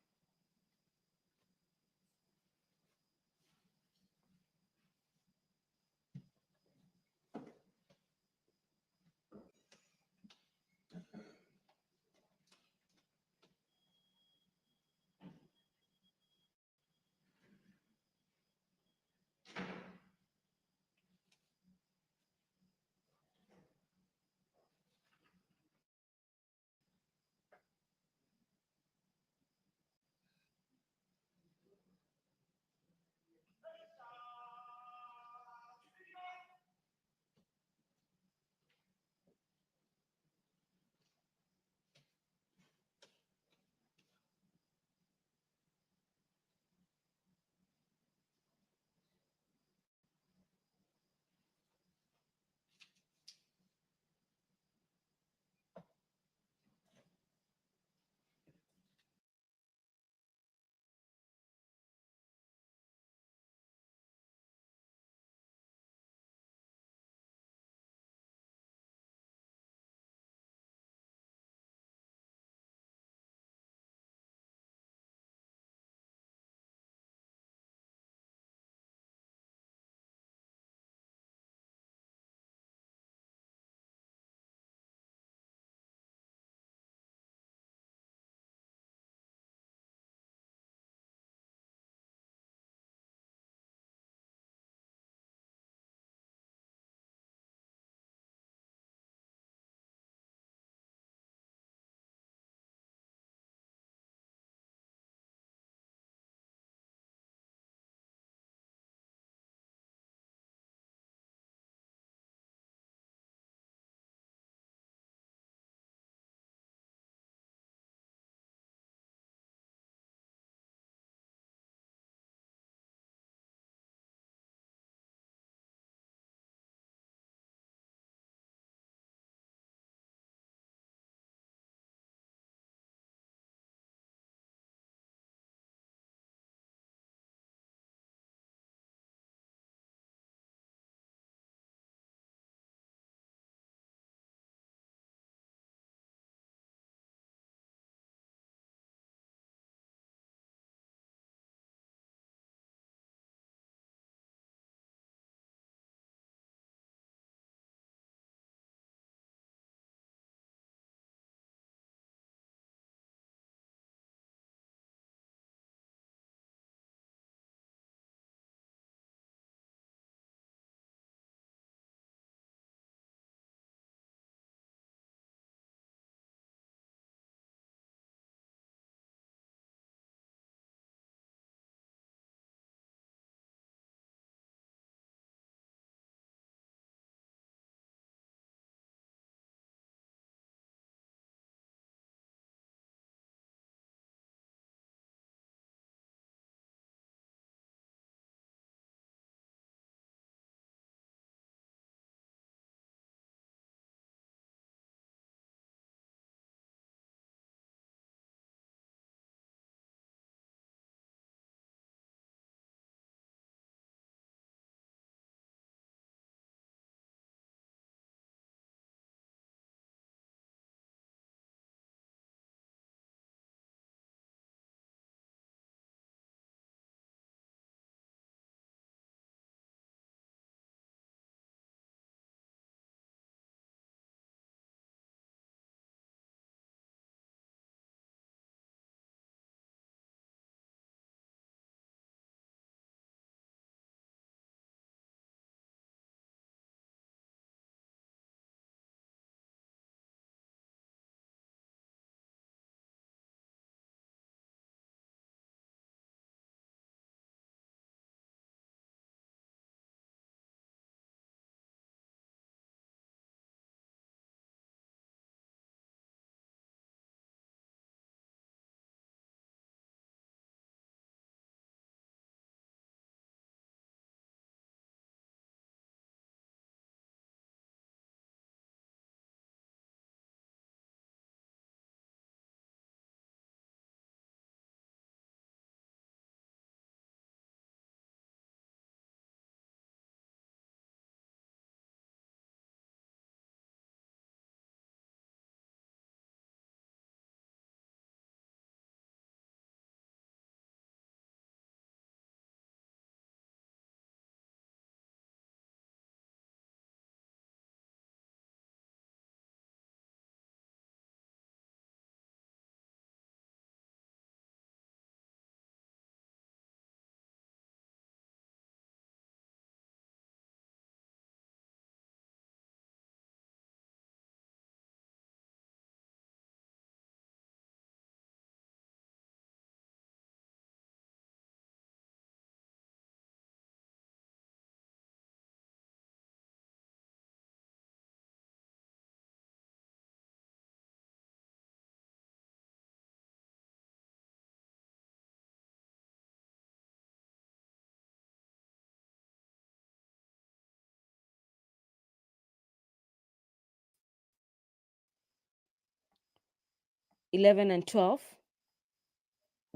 11 and 12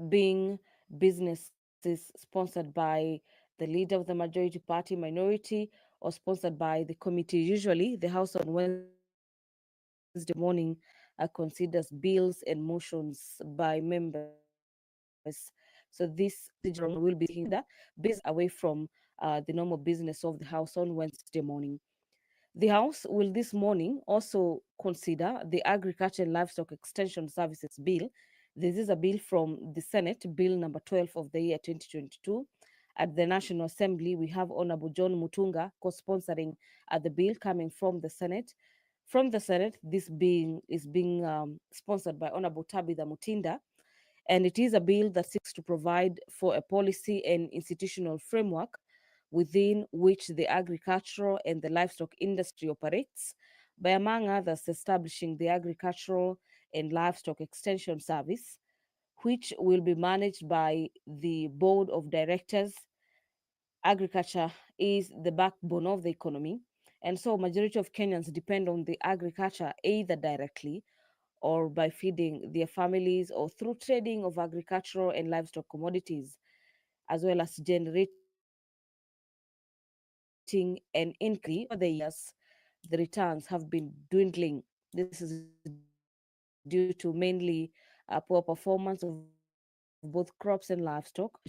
being businesses sponsored by the leader of the majority party, minority, or sponsored by the committee. Usually, the House on Wednesday morning considers bills and motions by members. So this procedural will be taking the business away from the normal business of the House on Wednesday morning. The House will this morning also consider the Agriculture and Livestock Extension Services Bill. This is a bill from the Senate, Bill number 12 of the year 2022. At the National Assembly, we have Honorable John Mutunga co-sponsoring the bill coming from the Senate. From the Senate, this being is being sponsored by Honorable Tabitha Mutinda, and it is a bill that seeks to provide for a policy and institutional framework within which the agricultural and the livestock industry operates, by, among others, establishing the Agricultural and Livestock Extension Service, which will be managed by the Board of Directors. Agriculture is the backbone of the economy, and so majority of Kenyans depend on the agriculture either directly or by feeding their families or through trading of agricultural and livestock commodities, as well as generating an income. Over the years, the returns have been dwindling. This is due to mainly poor performance of both crops and livestock,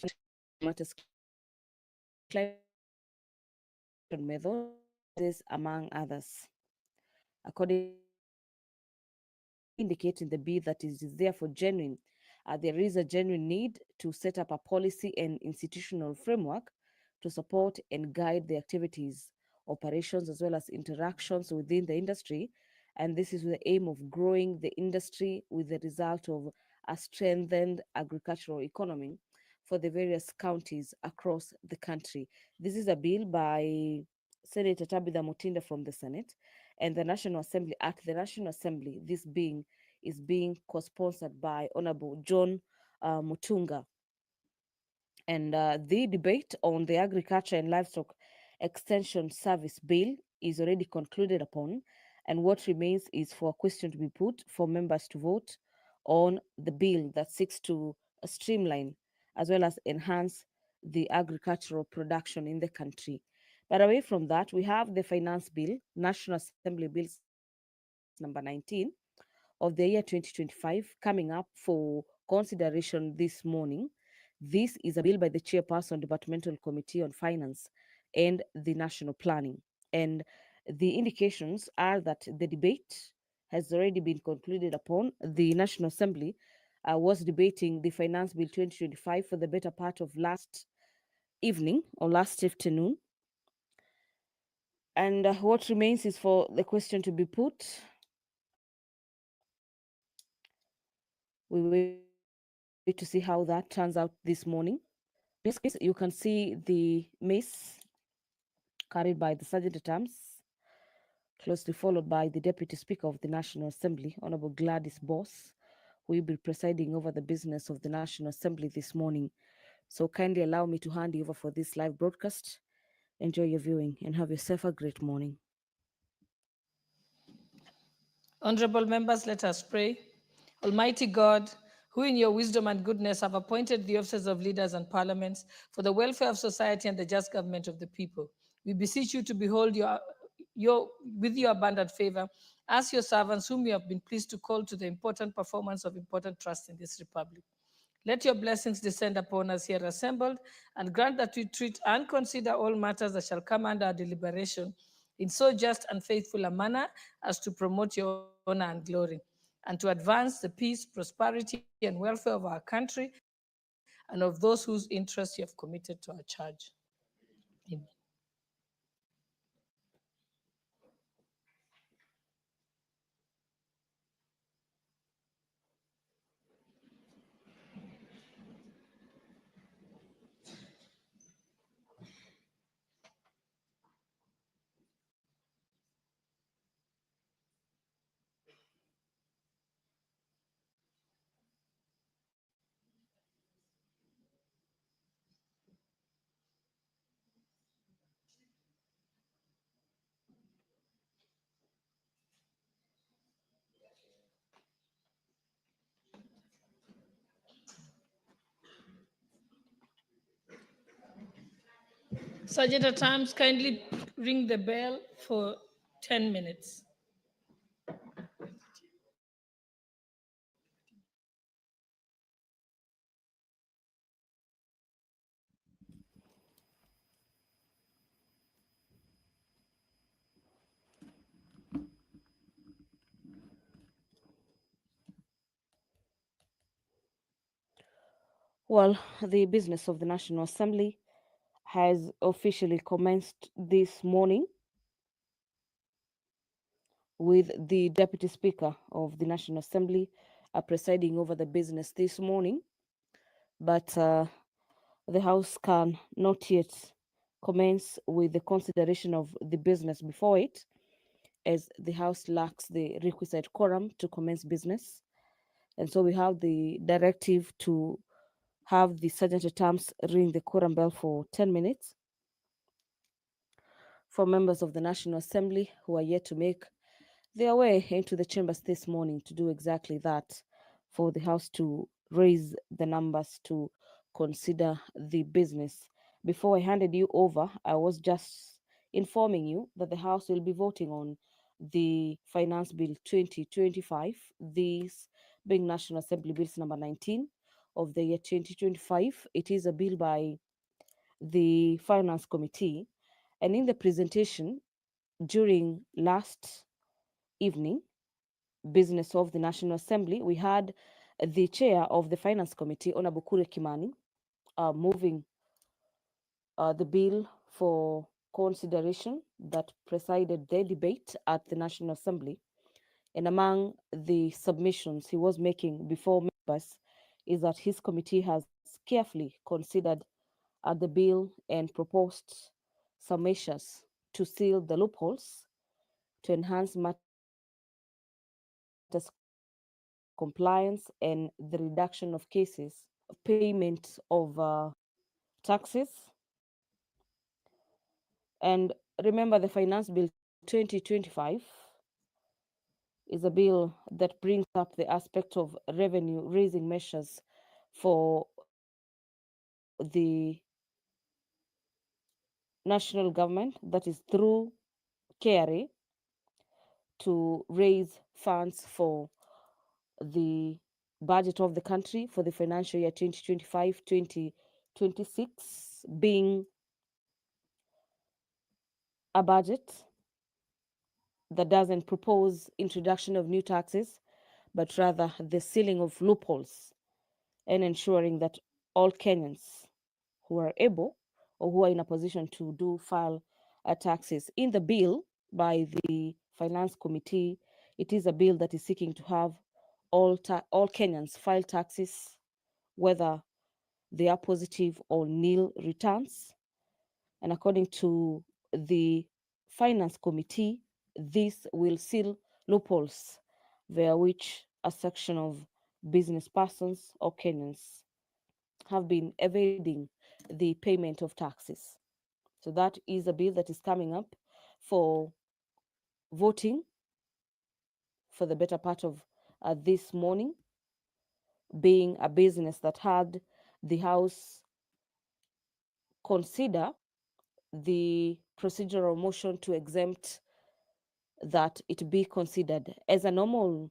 climate methods, among others. According to the bill, indicating the bill that is therefore genuine, there is a genuine need to set up a policy and institutional framework to support and guide the activities, operations, as well as interactions within the industry. And this is with the aim of growing the industry with the result of a strengthened agricultural economy for the various counties across the country. This is a bill by Senator Tabitha Mutinda from the Senate and the National Assembly. At the National Assembly, this being is being co-sponsored by Honorable John Mutunga. And the debate on the Agriculture and Livestock Extension Service Bill is already concluded upon, and what remains is for a question to be put for members to vote on the bill that seeks to streamline as well as enhance the agricultural production in the country. But away from that, we have the Finance Bill, National Assembly Bills number 19 of the year 2025, coming up for consideration this morning. This is a bill by the chairperson, Departmental Committee on Finance and the National Planning. And the indications are that the debate has already been concluded upon. The National Assembly was debating the Finance Bill 2025 for the better part of last evening or last afternoon. And what remains is for the question to be put. We wait to see how that turns out this morning. On your screens, you can see the mace carried by the Sergeant at Arms, closely followed by the Deputy Speaker of the National Assembly, Honorable Gladys Boss, who will be presiding over the business of the National Assembly this morning. So kindly allow me to hand you over for this live broadcast. Enjoy your viewing and have yourself a great morning. Honorable members, let us pray. Almighty God, who in your wisdom and goodness have appointed the offices of leaders and parliaments for the welfare of society and the just government of the people, we beseech you to behold with your abundant favor as your servants whom you have been pleased to call to the important performance of important trusts in this republic. Let your blessings descend upon us here assembled, and grant that we treat and consider all matters that shall come under our deliberation in so just and faithful a manner as to promote your honor and glory, and to advance the peace, prosperity, and welfare of our country and of those whose interests you have committed to our charge. Amen. Sergeant at Arms, kindly ring the bell for 10 minutes. Well, the business of the National Assembly has officially commenced this morning with the Deputy Speaker of the National Assembly presiding over the business this morning. But the House can not yet commence with the consideration of the business before it, as the House lacks the requisite quorum to commence business. And so we have the directive to have the Sergeant at Arms ring the quorum bell for 10 minutes. For members of the National Assembly who are yet to make their way into the chambers this morning to do exactly that, for the House to raise the numbers to consider the business. Before I handed you over, I was just informing you that the House will be voting on the Finance Bill 2025, this being National Assembly Bills number 19 of the year 2025. It is a bill by the Finance Committee, and in the presentation during last evening business of the National Assembly, we had the chair of the Finance Committee, Honorable Kure Kimani, moving the bill for consideration that presided the debate at the National Assembly. And among the submissions he was making before members is that his committee has carefully considered the bill and proposed some measures to seal the loopholes, to enhance matters compliance, and the reduction of cases of payment of taxes. And remember, the Finance Bill 2025 is a bill that brings up the aspect of revenue raising measures for the national government, that is through KRA, to raise funds for the budget of the country for the financial year 2025-2026, being a budget that doesn't propose introduction of new taxes, but rather the sealing of loopholes and ensuring that all Kenyans who are able or who are in a position to do file taxes. In the bill by the Finance Committee, it is a bill that is seeking to have all Kenyans file taxes, whether they are positive or nil returns. And according to the Finance Committee, this will seal loopholes via which a section of business persons or Kenyans have been evading the payment of taxes. So that is a bill that is coming up for voting for the better part of this morning, being a business that had the House consider the procedural motion to exempt that it be considered as a normal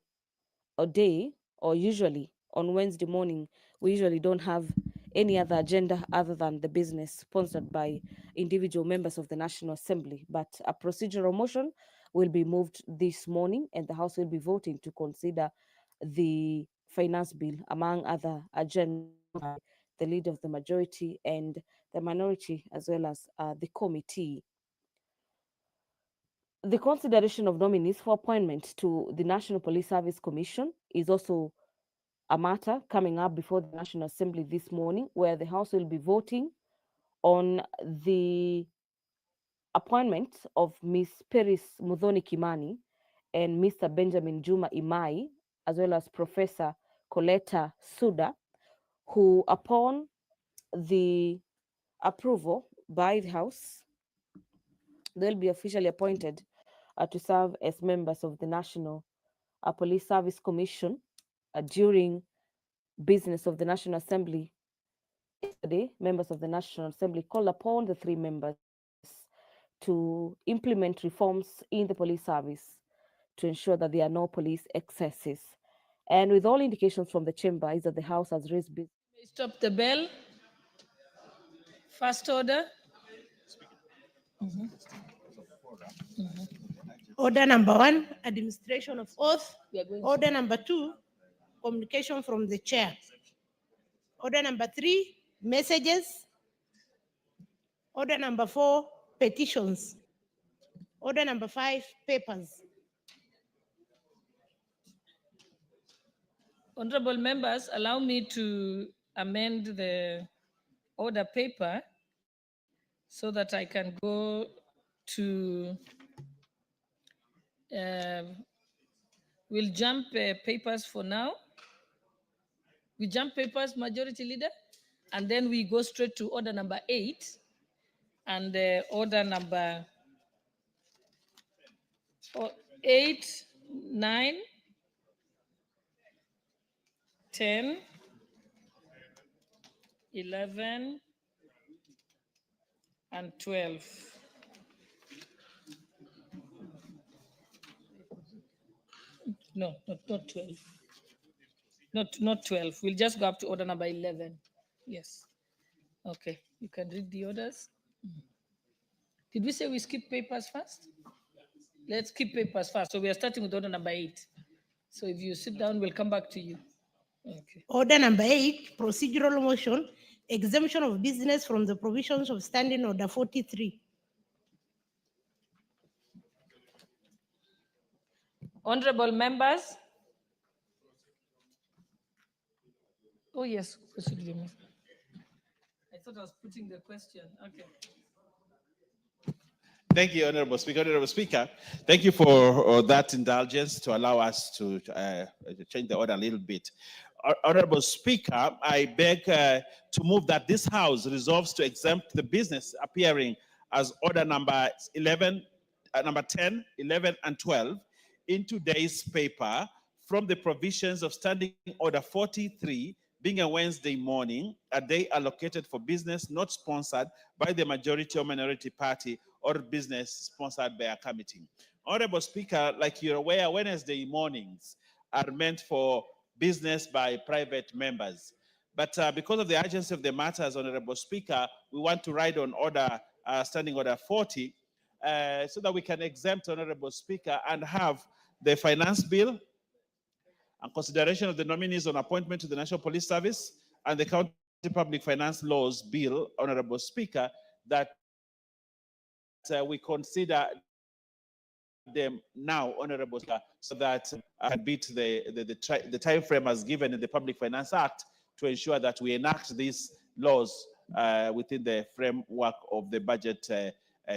day, or usually on Wednesday morning, we usually don't have any other agenda other than the business sponsored by individual members of the National Assembly. But a procedural motion will be moved this morning, and the House will be voting to consider the finance bill, among other agendas, by the leader of the majority and the minority, as well as the committee. The consideration of nominees for appointment to the National Police Service Commission is also a matter coming up before the National Assembly this morning, where the House will be voting on the appointment of Ms. Peris Mudhoni Kimani and Mr. Benjamin Juma Imai, as well as Professor Coletta Suda, who, upon the approval by the House, they'll be officially appointed to serve as members of the National Police Service Commission during business of the National Assembly yesterday, members of the National Assembly called upon the three members to implement reforms in the police service to ensure that there are no police excesses. And with all indications from the chamber is that the House has raised business. Stop the bell. First order. Order number 1, administration of oath. We are going to- Order number 2, communication from the chair. Order number 3, messages. Order number 4, petitions. Order number 5, papers. Honorable members, allow me to amend the order paper so that I can go to, we'll jump papers for now. We jump papers, Majority Leader, and then we go straight to order number 8 and order number 8, 9, 10, 11, and 12. No, not 12. Not 12. We'll just go up to order number 11. Yes. Okay, you can read the orders. Did we say we skip papers first? Let's skip papers first. So we are starting with order number 8. So if you sit down, we'll come back to you. Okay. Order number 8, procedural motion, exemption of business from the provisions of Standing Order 43. Honorable members. Oh, yes. Procedural. I thought I was putting the question. Okay. Thank you, Honorable Speaker. Honorable Speaker, thank you for that indulgence to allow us to change the order a little bit. Honorable Speaker, I beg to move that this House resolves to exempt the business appearing as order number 11, number 10, 11, and 12 in today's paper from the provisions of Standing Order 43, being a Wednesday morning, a day allocated for business not sponsored by the majority or minority party or business sponsored by a committee. Honorable Speaker, like you're aware, Wednesday mornings are meant for business by private members. But because of the urgency of the matters, Honorable Speaker, we want to ride on order, Standing Order 40, so that we can exempt, Honorable Speaker, and have the finance bill and consideration of the nominees on appointment to the National Police Service and the County Public Finance Laws Bill, Honorable Speaker, that we consider them now, Honorable Speaker, so that I beat the time frame as given in the Public Finance Act to ensure that we enact these laws within the framework of the budget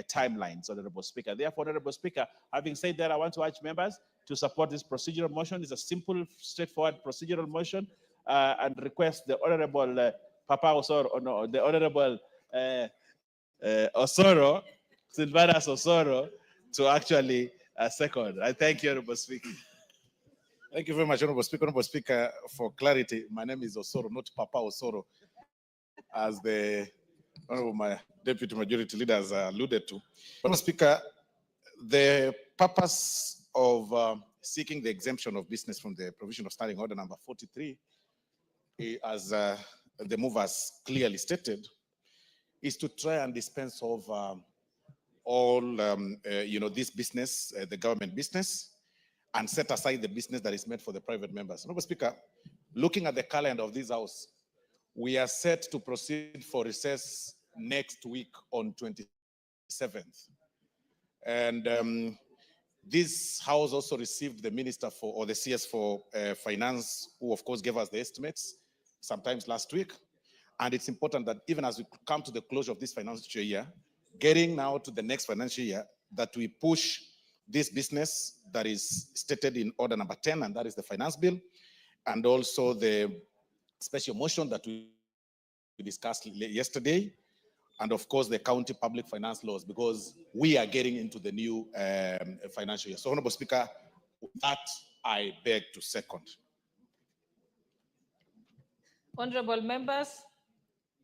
timelines, Honorable Speaker. Therefore, Honorable Speaker, having said that, I want to urge members to support this procedural motion. It's a simple, straightforward procedural motion, and request the Honorable Papa Osoro, no, the Honorable Osoro, Silvanas Osoro, to actually second. I thank you, Honorable Speaker. Thank you very much, Honorable Speaker. Honorable Speaker, for clarity, my name is Osoro, not Papa Osoro, as the Honorable my Deputy Majority Leader has alluded to. Honorable Speaker, the purpose of seeking the exemption of business from the provision of Standing Order number 43, as the movers clearly stated, is to try and dispense of all this business, the government business, and set aside the business that is meant for the private members. Honorable Speaker, looking at the calendar of this House, we are set to proceed for recess next week on 27th. And this House also received the Minister for, or the CS for Finance, who of course gave us the estimates sometimes last week. And it's important that even as we come to the closure of this financial year, getting now to the next financial year, that we push this business that is stated in order number 10, and that is the finance bill, and also the special motion that we discussed yesterday, and of course the county public finance laws, because we are getting into the new financial year. So, Honorable Speaker, that I beg to second. Honorable members,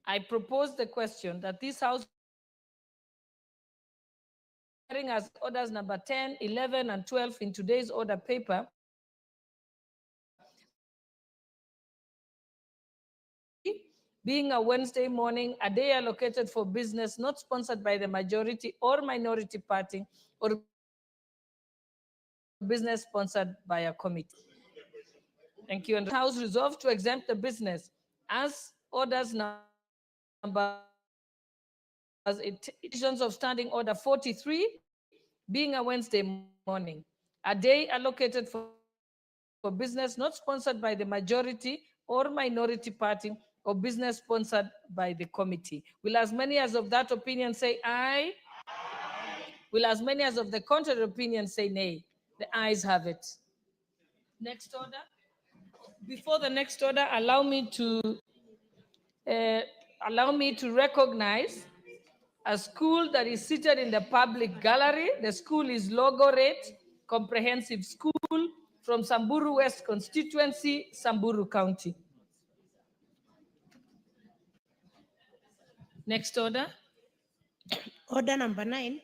I propose the question that this House as orders number 10, 11, and 12 in today's order paper, being a Wednesday morning, a day allocated for business not sponsored by the majority or minority party or business sponsored by a committee. Thank you. And the House resolved to exempt the business as orders number editions of Standing Order 43, being a Wednesday morning, a day allocated for business not sponsored by the majority or minority party or business sponsored by the committee. Will as many as of that opinion say aye? Will as many as of the contrary opinion say nay? The ayes have it. Next order. Before the next order, allow me to recognize a school that is seated in the public gallery. The school is Logorate Comprehensive School from Samburu West constituency, Samburu County. Next order. Order number 9,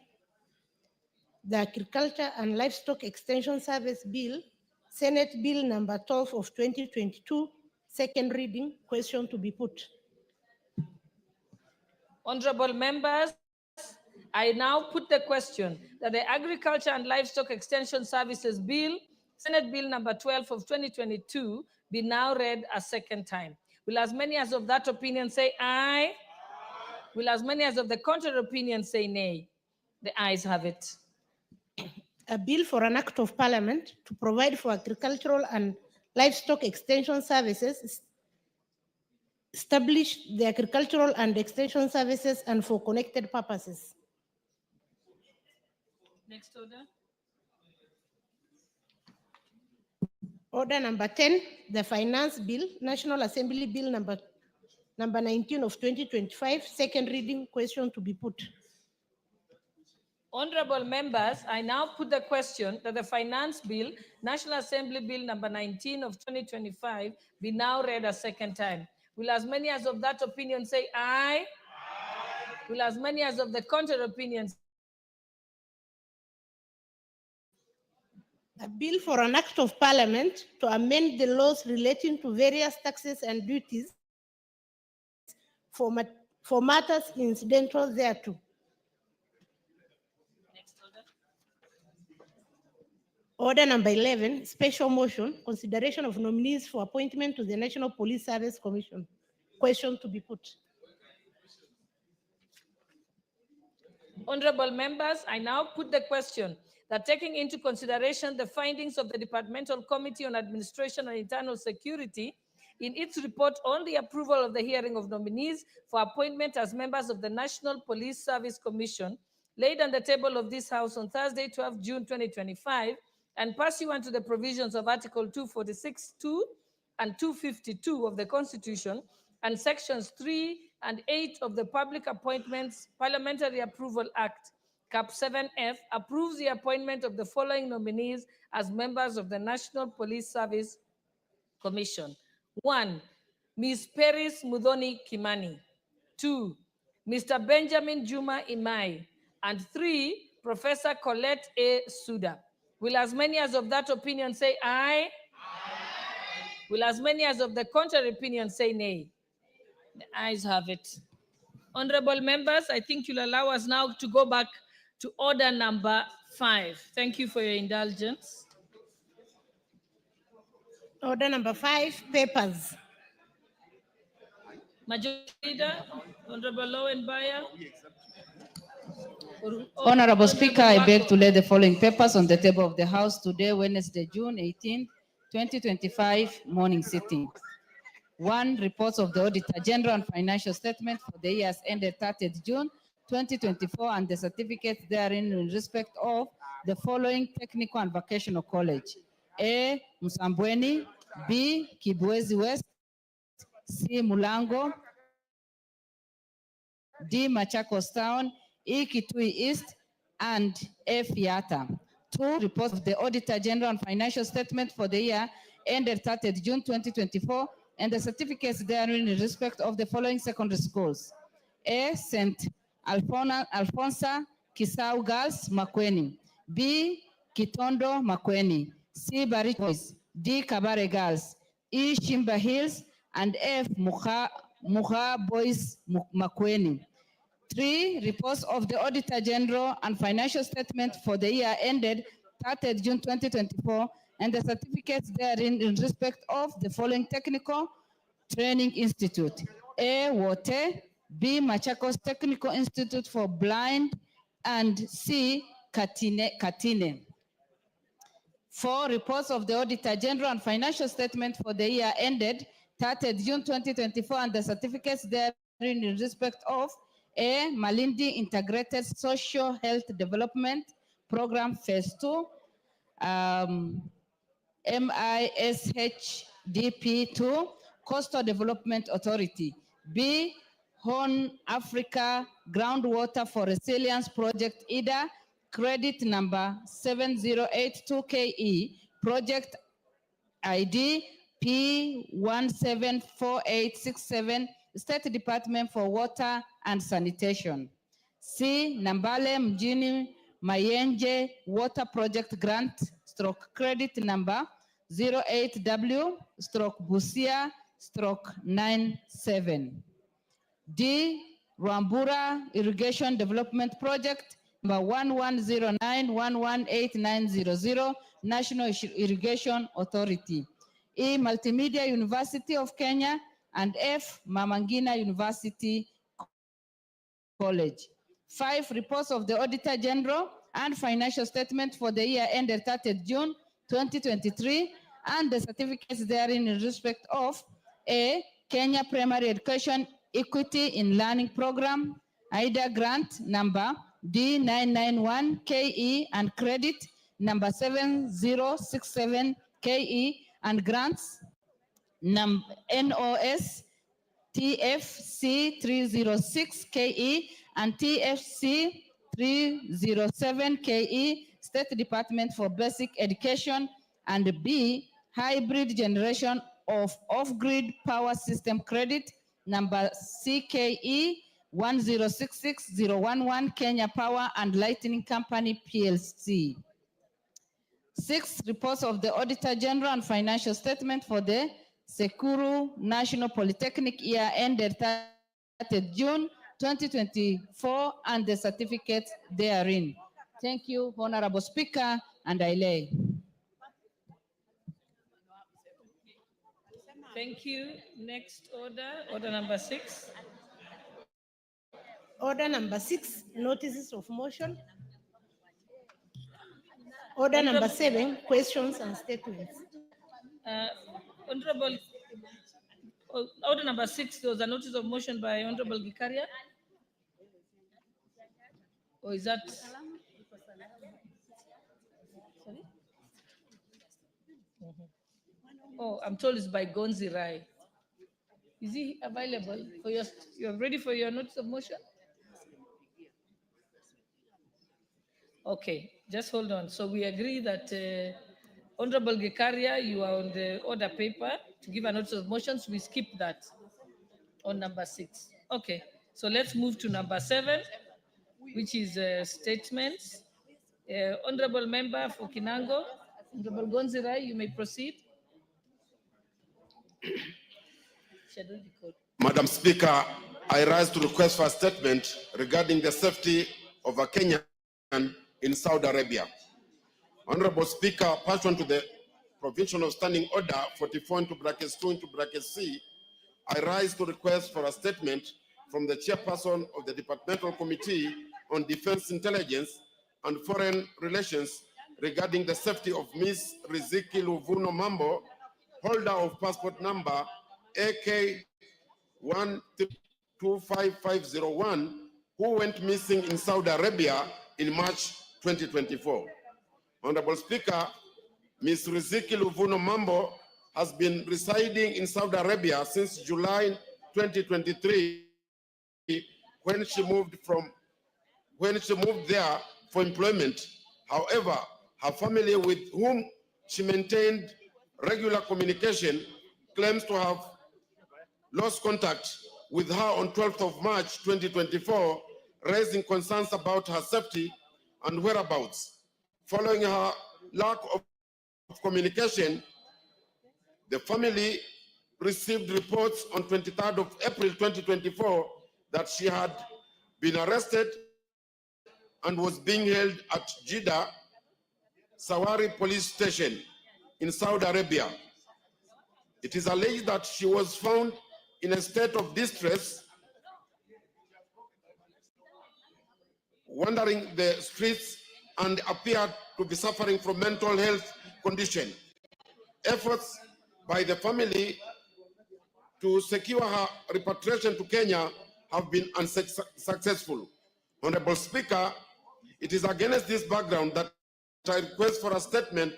the Agriculture and Livestock Extension Service Bill, Senate Bill number 12 of 2022, second reading, question to be put. Honorable members, I now put the question that the Agriculture and Livestock Extension Services Bill, Senate Bill number 12 of 2022, be now read a second time. Will as many as of that opinion say aye? Will as many as of the contrary opinion say nay? The ayes have it. A bill for an act of parliament to provide for agricultural and livestock extension services, establish the agricultural and extension services and for connected purposes. Next order. Order number 10, the Finance Bill, National Assembly Bill number 19 of 2025, second reading, question to be put. Honorable members, I now put the question that the Finance Bill, National Assembly Bill number 19 of 2025, be now read a second time. Will as many as of that opinion say aye? Will as many as of the contrary opinion say A bill for an act of parliament to amend the laws relating to various taxes and duties for matters incidental thereto. Order number 11, special motion, consideration of nominees for appointment to the National Police Service Commission. Question to be put. Honorable members, I now put the question that taking into consideration the findings of the Departmental Committee on Administration and Internal Security in its report on the approval of the hearing of nominees for appointment as members of the National Police Service Commission, laid on the table of this House on Thursday, 12 June 2025, and pursuant to the provisions of Article 246(2) and 252 of the Constitution, and Sections 3 and 8 of the Public Appointments Parliamentary Approval Act, Cap 7F, approves the appointment of the following nominees as members of the National Police Service Commission. 1, Ms. Peris Mudhoni Kimani. 2, Mr. Benjamin Juma Imai. And 3, Professor Colette A. Suda. Will as many as of that opinion say aye? Will as many as of the contrary opinion say nay? The ayes have it. Honorable members, I think you'll allow us now to go back to order number 5. Thank you for your indulgence. Order number 5, papers. Majority Leader, Honorable Lowen Bayer. Honorable Speaker, I beg to lay the following papers on the table of the House today, Wednesday, June 18, 2025, morning sitting. 1, reports of the Auditor General and financial statement for the years ended 30th June 2024 and the certificates therein in respect of the following technical and vocational college. A, Msambweni. B, Kibwezi West. C, Mulango. D, Machakos Town. E, Kitui East. And F, Yata. 2, reports of the Auditor General and financial statement for the year ended 30th June 2024 and the certificates therein in respect of the following secondary schools. A. St. Alfonsa Kisau Girls, Makueni. B. Kitondo, Makueni. C. Barich Boys. D. Kabare Girls. E. Shimba Hills. And F. Muha Boys, Makueni. 3. Reports of the Auditor General and financial statement for the year ended 30th June 2024, and the certificates therein in respect of the following technical training institute. A. Wote. B. Machakos Technical Institute for Blind. And C. Katine. 4. Reports of the Auditor General and financial statement for the year ended 30th June 2024, and the certificates therein in respect of A. Malindi Integrated Social Health Development Program Phase 2, MISHDP2, Coastal Development Authority. B. Horn Africa Groundwater for Resilience Project IDA, credit number 7082KE, project ID P174867, State Department for Water and Sanitation. C. Nambale Mjini Mayenje Water Project Grant stroke credit number 08W/Busia/97. D. Rwambura Irrigation Development Project number 1109118900, National Irrigation Authority. E. Multimedia University of Kenya. And F. Mamangina University College. 5. Reports of the Auditor General and financial statement for the year ended 30th June 2023, and the certificates therein in respect of A. Kenya Primary Education Equity in Learning Program, IDA grant number D991KE and credit number 7067KE, and grants NOS TFC 306KE and TFC 307KE, State Department for Basic Education. And B. Hybrid Generation of Off-Grid Power System credit number CKE 1066011, Kenya Power and Lighting Company PLC. 6. Reports of the Auditor General and financial statement for the Sekuru National Polytechnic year ended 30th June 2024, and the certificates therein. Thank you, Honorable Speaker, and I lay. Thank you. Next order number 6. Order number 6, notices of motion. Order number 7, questions and statements. Honorable, order number 6, there was a notice of motion by Honorable Gikaria. Or is that? Sorry? Oh, I'm told it's by Gonzi Rai. Is he available for your? You're ready for your notice of motion? Okay, just hold on. So we agree that Honorable Gikaria, you are on the order paper to give a notice of motions. We skip that on number 6. Okay, so let's move to number 7, which is statements. Honorable Member for Kinango, Honorable Gonzirai, you may proceed. Madam Speaker, I rise to request for a statement regarding the safety of a Kenyan in Saudi Arabia. Honorable Speaker, pursuant to the provision of Standing Order 44(2)(c), I rise to request for a statement from the chairperson of the Departmental Committee on Defense Intelligence and Foreign Relations regarding the safety of Ms. Riziki Luvuno Mambo, holder of passport number AK 1325501, who went missing in Saudi Arabia in March 2024. Honorable Speaker, Ms. Riziki Luvuno Mambo has been residing in Saudi Arabia since July 2023 when she moved there for employment. However, her family, with whom she maintained regular communication, claims to have lost contact with her on 12th of March 2024, raising concerns about her safety and whereabouts. Following her lack of communication, the family received reports on 23rd of April 2024 that she had been arrested and was being held at Jeddah Sawari police station in Saudi Arabia. It is alleged that she was found in a state of distress, wandering the streets, and appeared to be suffering from mental health condition. Efforts by the family to secure her repatriation to Kenya have been unsuccessful. Honorable Speaker, it is against this background that I request for a statement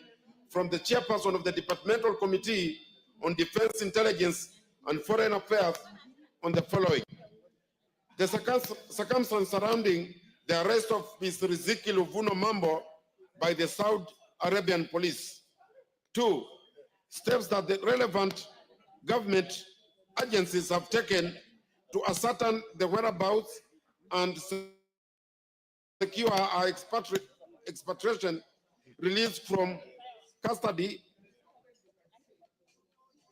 from the chairperson of the Departmental Committee on Defense Intelligence and Foreign Affairs on the following. The circumstances surrounding the arrest of Ms. Riziki Luvuno Mambo by the Saudi Arabian police. 2, steps that the relevant government agencies have taken to ascertain the whereabouts and secure our expatriation, release from custody,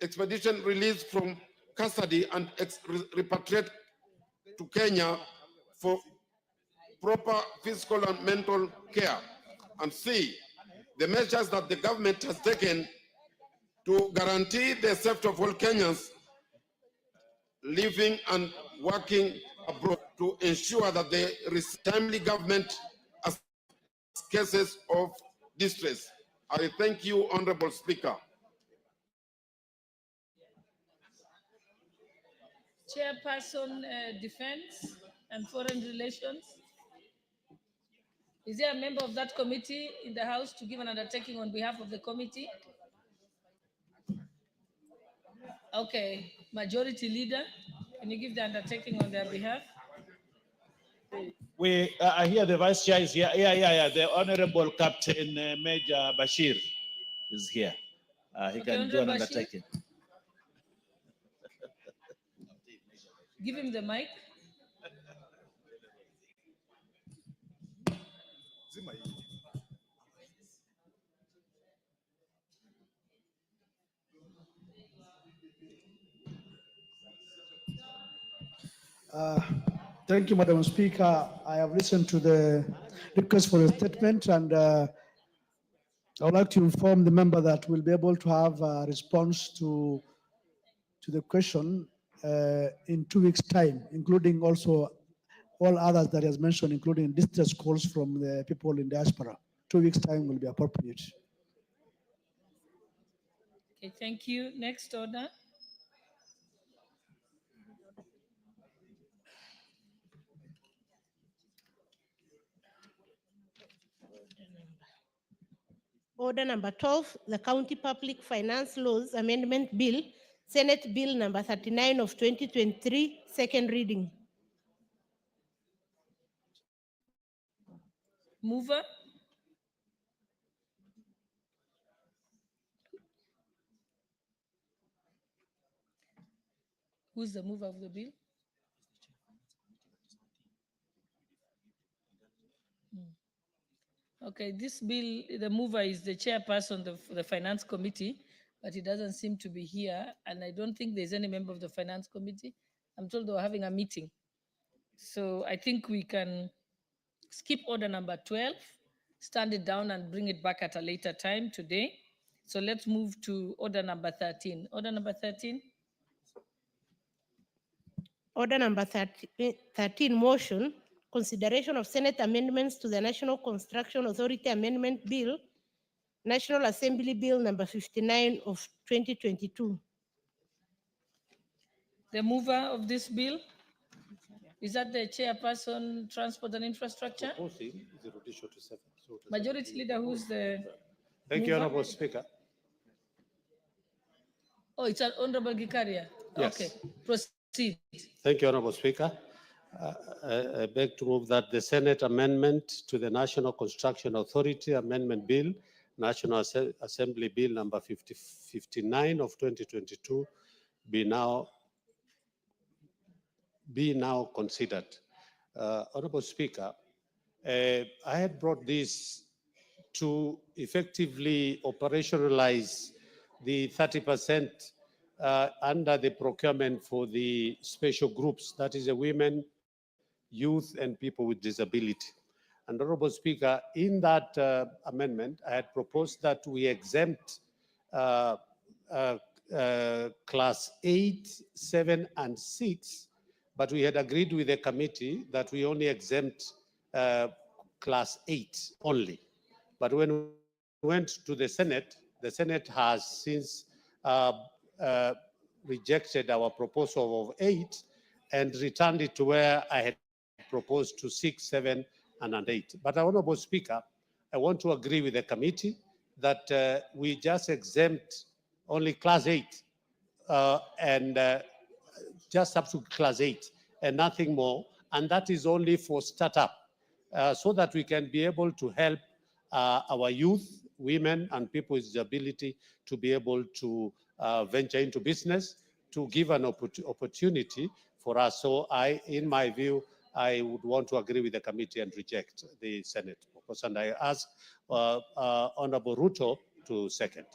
expedition release from custody, and repatriate to Kenya for proper physical and mental care. And C, the measures that the government has taken to guarantee the safety of all Kenyans living and working abroad to ensure that they receive timely government cases of distress. I thank you, Honorable Speaker. Chairperson, Defense and Foreign Relations. Is there a member of that committee in the House to give an undertaking on behalf of the committee? Okay, Majority Leader, can you give the undertaking on their behalf? We I hear the Vice Chair is here. Yeah. The Honorable Captain Major Bashir is here. He can do an Honorable Bashir. undertaking. Give him the mic. Thank you, Madam Speaker. I have listened to the request for a statement, and I would like to inform the member that we'll be able to have a response to the question in 2 weeks' time, including also all others that he has mentioned, including distress calls from the people in diaspora. 2 weeks' time will be appropriate. Okay, thank you. Next order. Order number 12, the County Public Finance Laws Amendment Bill, Senate Bill number 39 of 2023, second reading. Mover. Who's the mover of the bill? Okay, this bill, the mover is the chairperson of the Finance Committee, but he doesn't seem to be here, and I don't think there's any member of the Finance Committee. I'm told they were having a meeting. So I think we can skip order number 12, stand it down and bring it back at a later time today. So let's move to order number 13. Order number 13. Order number 13, motion, consideration of Senate amendments to the National Construction Authority Amendment Bill, National Assembly Bill number 59 of 2022. The mover of this bill, is that the chairperson, Transport and Infrastructure? Majority Leader, who's the Thank you, mover? Honorable Speaker. Oh, it's Honorable Gikaria. Yes. Okay, proceed. Thank you, Honorable Speaker. I beg to move that the Senate amendment to the National Construction Authority Amendment Bill, National Assembly Bill number 59 of 2022, be now be now considered. Honorable Speaker, I had brought this to effectively operationalize the 30% under the procurement for the special groups, that is the women, youth, and people with disability. And Honorable Speaker, in that amendment, I had proposed that we exempt uh, class 8, 7, and 6, but we had agreed with the committee that we only exempt class 8 only. But when we went to the Senate has since rejected our proposal of 8 and returned it to where I had proposed to 6, 7, and 8. But Honorable Speaker, I want to agree with the committee that we just exempt only class 8 and just up to class 8 and nothing more. And that is only for startup so that we can be able to help our youth, women, and people with disability to be able to venture into business, to give an opportunity for us. So in my view, I would want to agree with the committee and reject the Senate proposal. And I ask Honorable Ruto to second.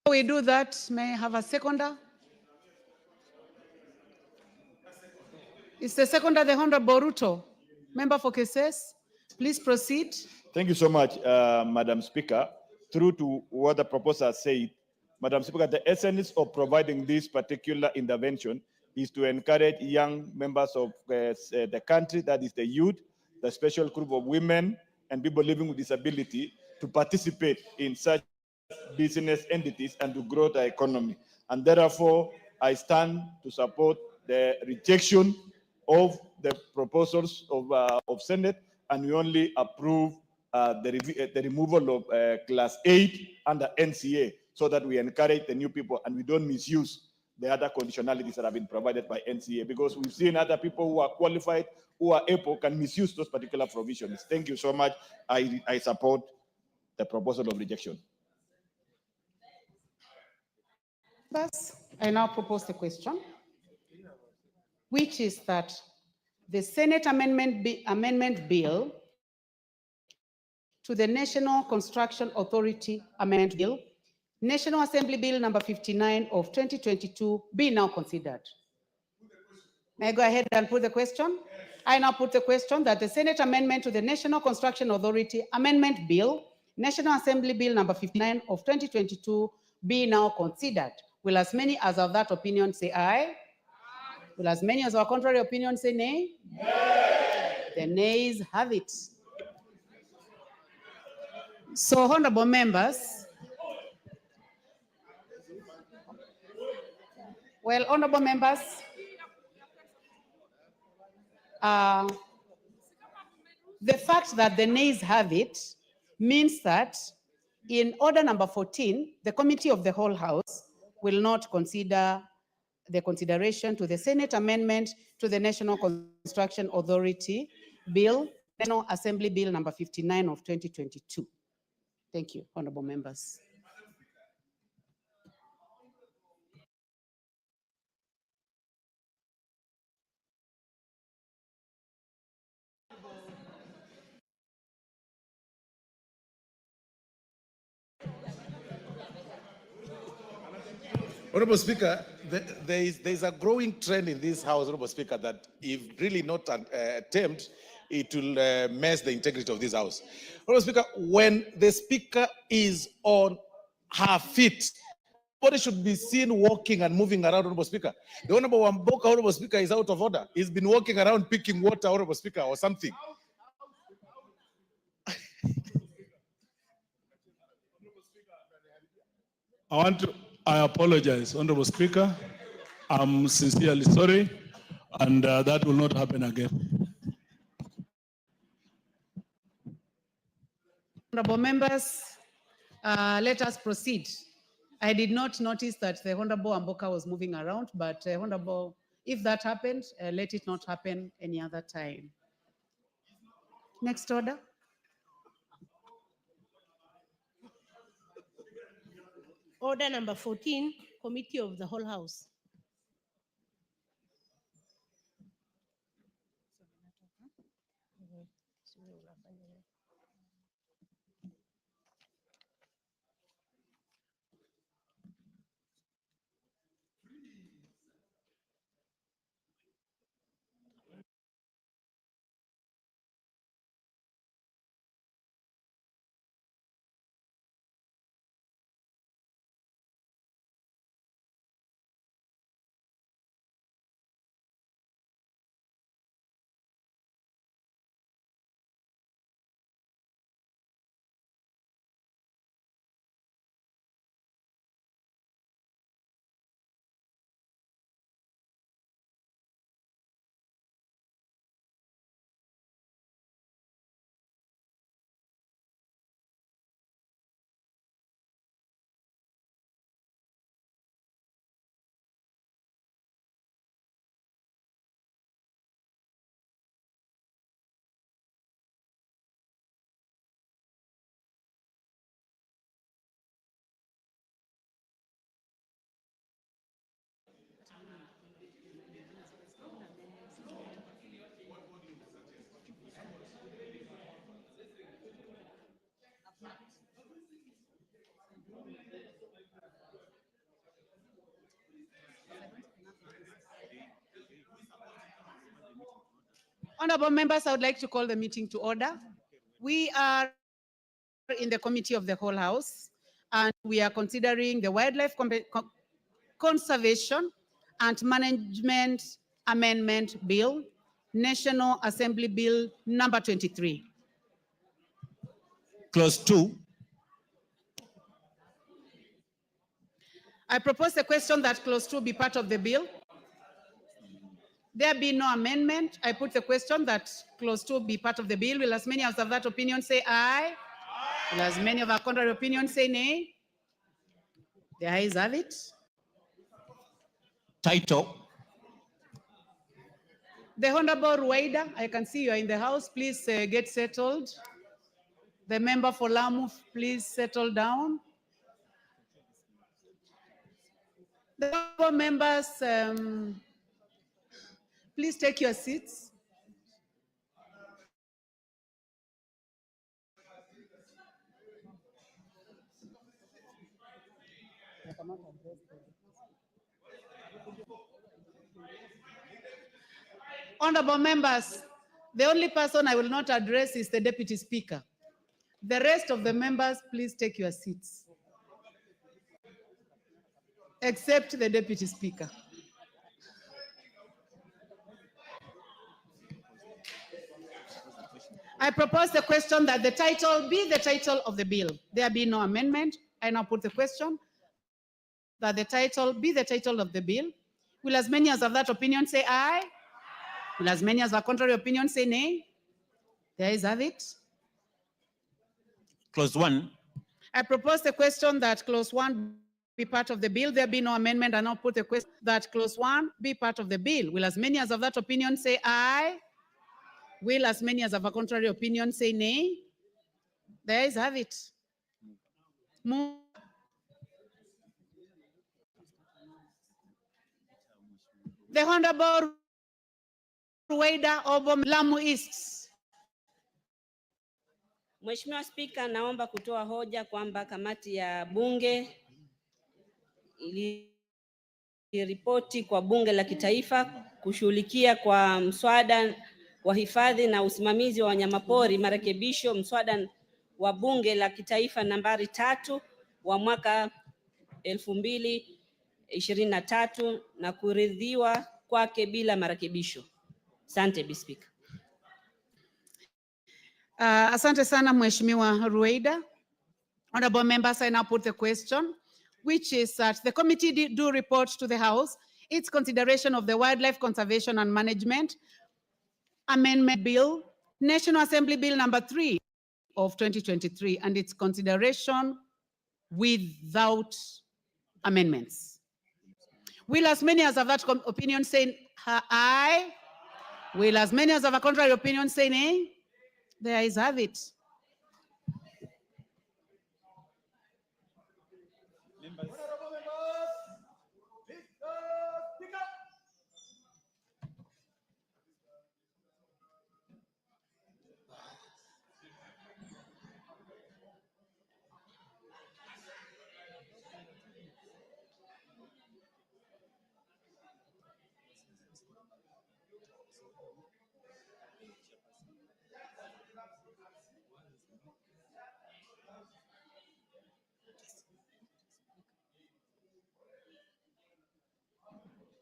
Before we do that, may I have a seconder? It's the seconder, the Honorable Ruto. Member for Cases, please proceed. Thank you so much, Madam Speaker. Through to what the proposer said, Madam Speaker, the essence of providing this particular intervention is to encourage young members of the country, that is the youth, the special group of women, and people living with disability to participate in such business entities and to grow the economy. And therefore, I stand to support the rejection of the proposals of Senate, and we only approve the removal of class 8 under NCA so that we encourage the new people and we don't misuse the other conditionalities that have been provided by NCA, because we've seen other people who are qualified, who are able, can misuse those particular provisions. Thank you so much. I support the proposal of rejection. Thus, I now propose the question, which is that the Senate amendment bill to the National Construction Authority Amendment Bill, National Assembly Bill number 59 of 2022 be now considered. May I go ahead and put the question? I now put the question that the Senate amendment to the National Construction Authority Amendment Bill, National Assembly Bill number 59 of 2022 be now considered. Will as many as of that opinion say aye? Will as many as our contrary opinion say nay? Nay. The nays have it. So, honorable members, well, honorable members, the fact that the nays have it means that in order number 14, the Committee of the Whole House will not consider the consideration to the Senate amendment to the National Construction Authority Bill, National Assembly Bill number 59 of 2022. Thank you, honorable members. Honorable Speaker, there is a growing trend in this House, Honorable Speaker, that if really not an attempt, it will mess the integrity of this House. Honorable Speaker, when the Speaker is on her feet, nobody should be seen walking and moving around, Honorable Speaker. The Honorable Wamboka, Honorable Speaker, is out of order. He's been walking around picking water, Honorable Speaker, or something. I apologize, Honorable Speaker. I'm sincerely sorry, and that will not happen again. Honorable members, let us proceed. I did not notice that the Honorable Amboka was moving around, but Honorable, if that happened, let it not happen any other time. Next order. Order number 14, Committee of the Whole House. Honorable members, I would like to call the meeting to order. We are in the Committee of the Whole House, and we are considering the Wildlife Conservation and Management Amendment Bill, National Assembly Bill number 23. Clause 2. I propose the question that clause 2 be part of the bill. There be no amendment. I put the question that clause 2 be part of the bill. Will as many as of that opinion say aye? Will as many of our contrary opinion say nay? The ayes have it. Title. The Honorable Rueda, I can see you are in the house. Please get settled. The member for Lamu, please settle down. The honorable members, please take your seats. Honorable members, the only person I will not address is the Deputy Speaker. The rest of the members, please take your seats. Except the Deputy Speaker. I propose the question that the title be the title of the bill. There be no amendment. I now put the question that the title be the title of the bill. Will as many as of that opinion say aye? Will as many as of contrary opinion say nay? The ayes have it. Clause 1. I propose the question that clause 1 be part of the bill. There be no amendment. I now put the question that clause 1 be part of the bill. Will as many as of that opinion say aye? Will as many as of a contrary opinion say nay? The ayes have it. Move. The Honorable Rueda of Lamu East. Mheshimiwa Spika, naomba kutoa hoja kwamba kamati ya bunge iliripoti kwa bunge la kitaifa kushughulikia kwa mswada wa hifadhi na usimamizi wa wanyamapori marekebisho mswada wa bunge la kitaifa nambari 3 wa mwaka 2023 na kuridhiwa kwake bila marekebisho. Asante Bi Spika. Asante sana Mheshimiwa Rueda. Honorable members, I now put the question, which is that the committee do report to the House its consideration of the Wildlife Conservation and Management Amendment Bill, National Assembly Bill number 3 of 2023, and its consideration without amendments. Will as many as of that opinion say aye? Will as many as of a contrary opinion say nay? The ayes have it.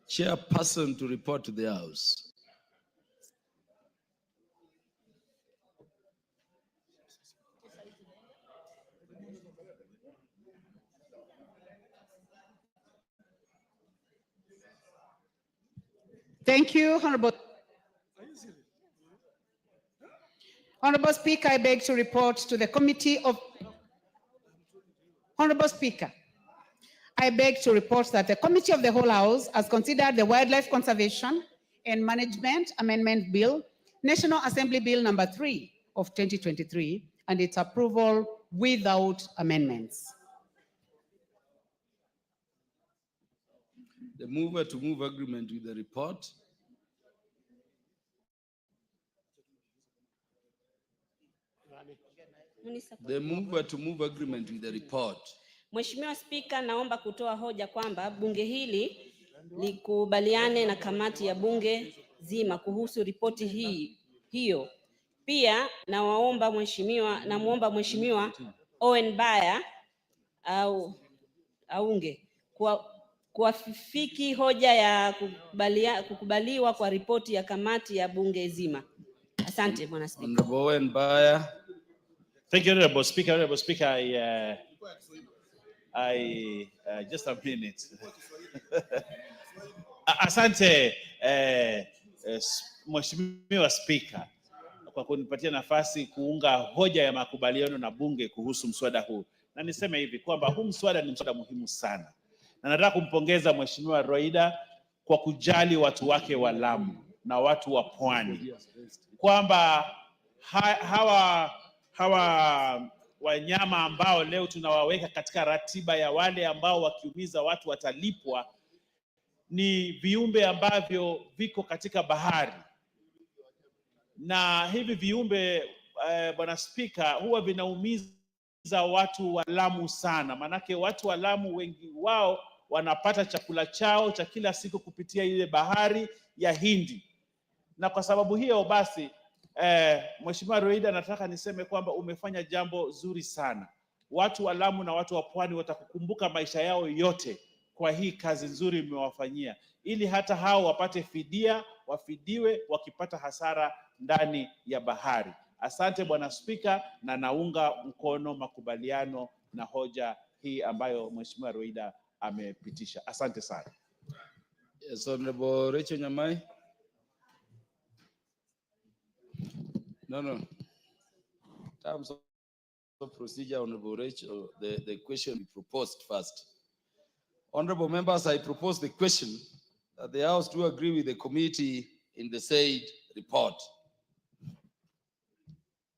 Chairperson to report to the House. Thank you, Honorable. Honorable Speaker, I beg to report to the Committee of... Honorable Speaker, I beg to report that the Committee of the Whole House has considered the Wildlife Conservation and Management Amendment Bill, National Assembly Bill number 3 of 2023, and its approval without amendments. The mover to move agreement with the report. The mover to move agreement with the report. Mheshimiwa Spika, naomba kutoa hoja kwamba bunge hili likubaliane na kamati ya bunge zima kuhusu ripoti hiyo. Pia namuomba Mheshimiwa Owen Baya aunge kuafiki hoja ya kukubaliwa kwa ripoti ya kamati ya bunge zima. Asante Bwana Spika. Honorable Owen Baya. Thank you, Honorable Speaker. Honorable Speaker, just a minute. Asante Mheshimiwa Speaker kwa kunipatia nafasi kuunga hoja ya makubaliano na bunge kuhusu mswada huu. Na niseme hivi kwamba huu mswada ni mswada muhimu sana. Na nataka kumpongeza Mheshimiwa Roida kwa kujali watu wake wa Lamu na watu wa Pwani. Kwamba hawa wanyama ambao leo tunawaweka katika ratiba ya wale ambao wakiumiza watu watalipwa ni viumbe ambavyo viko katika bahari, na hivi viumbe Bwana Spika, huwa vinaumiza watu wa Lamu sana. Manake watu wa Lamu wengi wao wanapata chakula chao cha kila siku kupitia ile bahari ya Hindi, na kwa sababu hiyo basi Mheshimiwa Roida, nataka niseme kwamba umefanya jambo zuri sana. Watu wa Lamu na watu wa Pwani watakukumbuka maisha yao yote kwa hii kazi nzuri umewafanyia, ili hata hao wapate fidia, wafidiwe wakipata hasara ndani ya bahari. Asante Bwana Spika, na naunga mkono makubaliano na hoja hii ambayo Mheshimiwa Roida amepitisha. Asante sana. Yes, Honorable Rachel Nyamai. No. Terms of procedure, Honorable Rachel, the question be proposed first. Honorable members, I propose the question that the House do agree with the committee in the said report.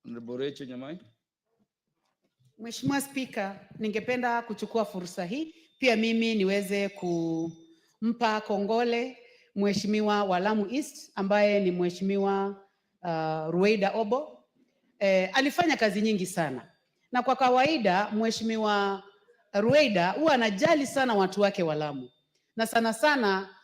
Honorable Rachel Nyamai. Mheshimiwa Spika, ningependa kuchukua fursa hii pia mimi niweze kumpa kongole Mheshimiwa wa Lamu East ambaye ni Mheshimiwa Rueda Obo. Alifanya kazi nyingi sana, na kwa kawaida Mheshimiwa Rueda huwa anajali sana watu wake wa Lamu, na sana sana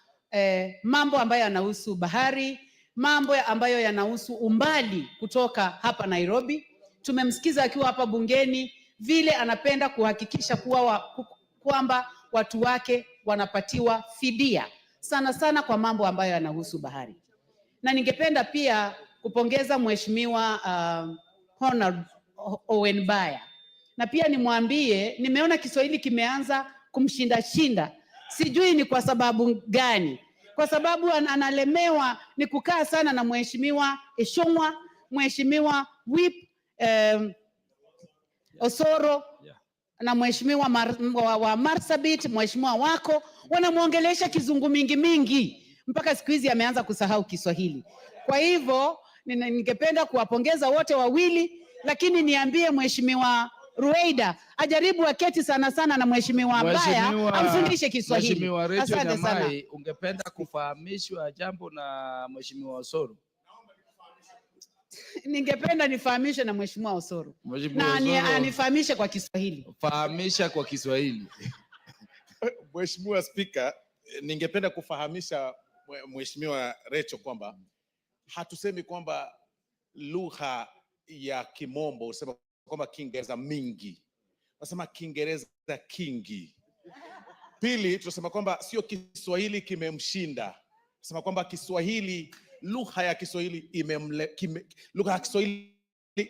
mambo ambayo yanahusu bahari, mambo ambayo yanahusu umbali kutoka hapa Nairobi. Tumemsikiza akiwa hapa bungeni vile anapenda kuhakikisha kwamba watu wake wanapatiwa fidia sana sana kwa mambo ambayo yanahusu bahari. Na ningependa pia kupongeza Mheshimiwa Honorable Owen Baya, na pia nimwambie nimeona Kiswahili kimeanza kumshinda, sijui ni kwa sababu gani. Kwa sababu analemewa ni kukaa sana na Mheshimiwa Eshongwa, Mheshimiwa Whip Osoro na Mheshimiwa wa Marsabit, Mheshimiwa wako wanamuongelesha kizungu mingi mpaka siku hizi ameanza kusahau Kiswahili. Kwa hivyo Ningependa kuwapongeza wote wawili, lakini niambie Mheshimiwa Rueida ajaribu aketi sana sana na Mheshimiwa Baya amfundishe Kiswahili. Mheshimiwa Rachel Asante sana. Nyamai, ungependa kufahamishwa jambo na Mheshimiwa Osoro? Ningependa nifahamishe na Mheshimiwa Osoro Mheshimiwa na Osoro, anifahamishe kwa Kiswahili. fahamisha kwa Kiswahili. Mheshimiwa Spika, ningependa kufahamisha Mheshimiwa Rachel kwamba hatusemi kwamba lugha ya Kimombo usema kwamba Kiingereza mingi, nasema Kiingereza kingi. Pili, tunasema kwamba sio Kiswahili kimemshinda, nasema kwamba Kiswahili, lugha ya Kiswahili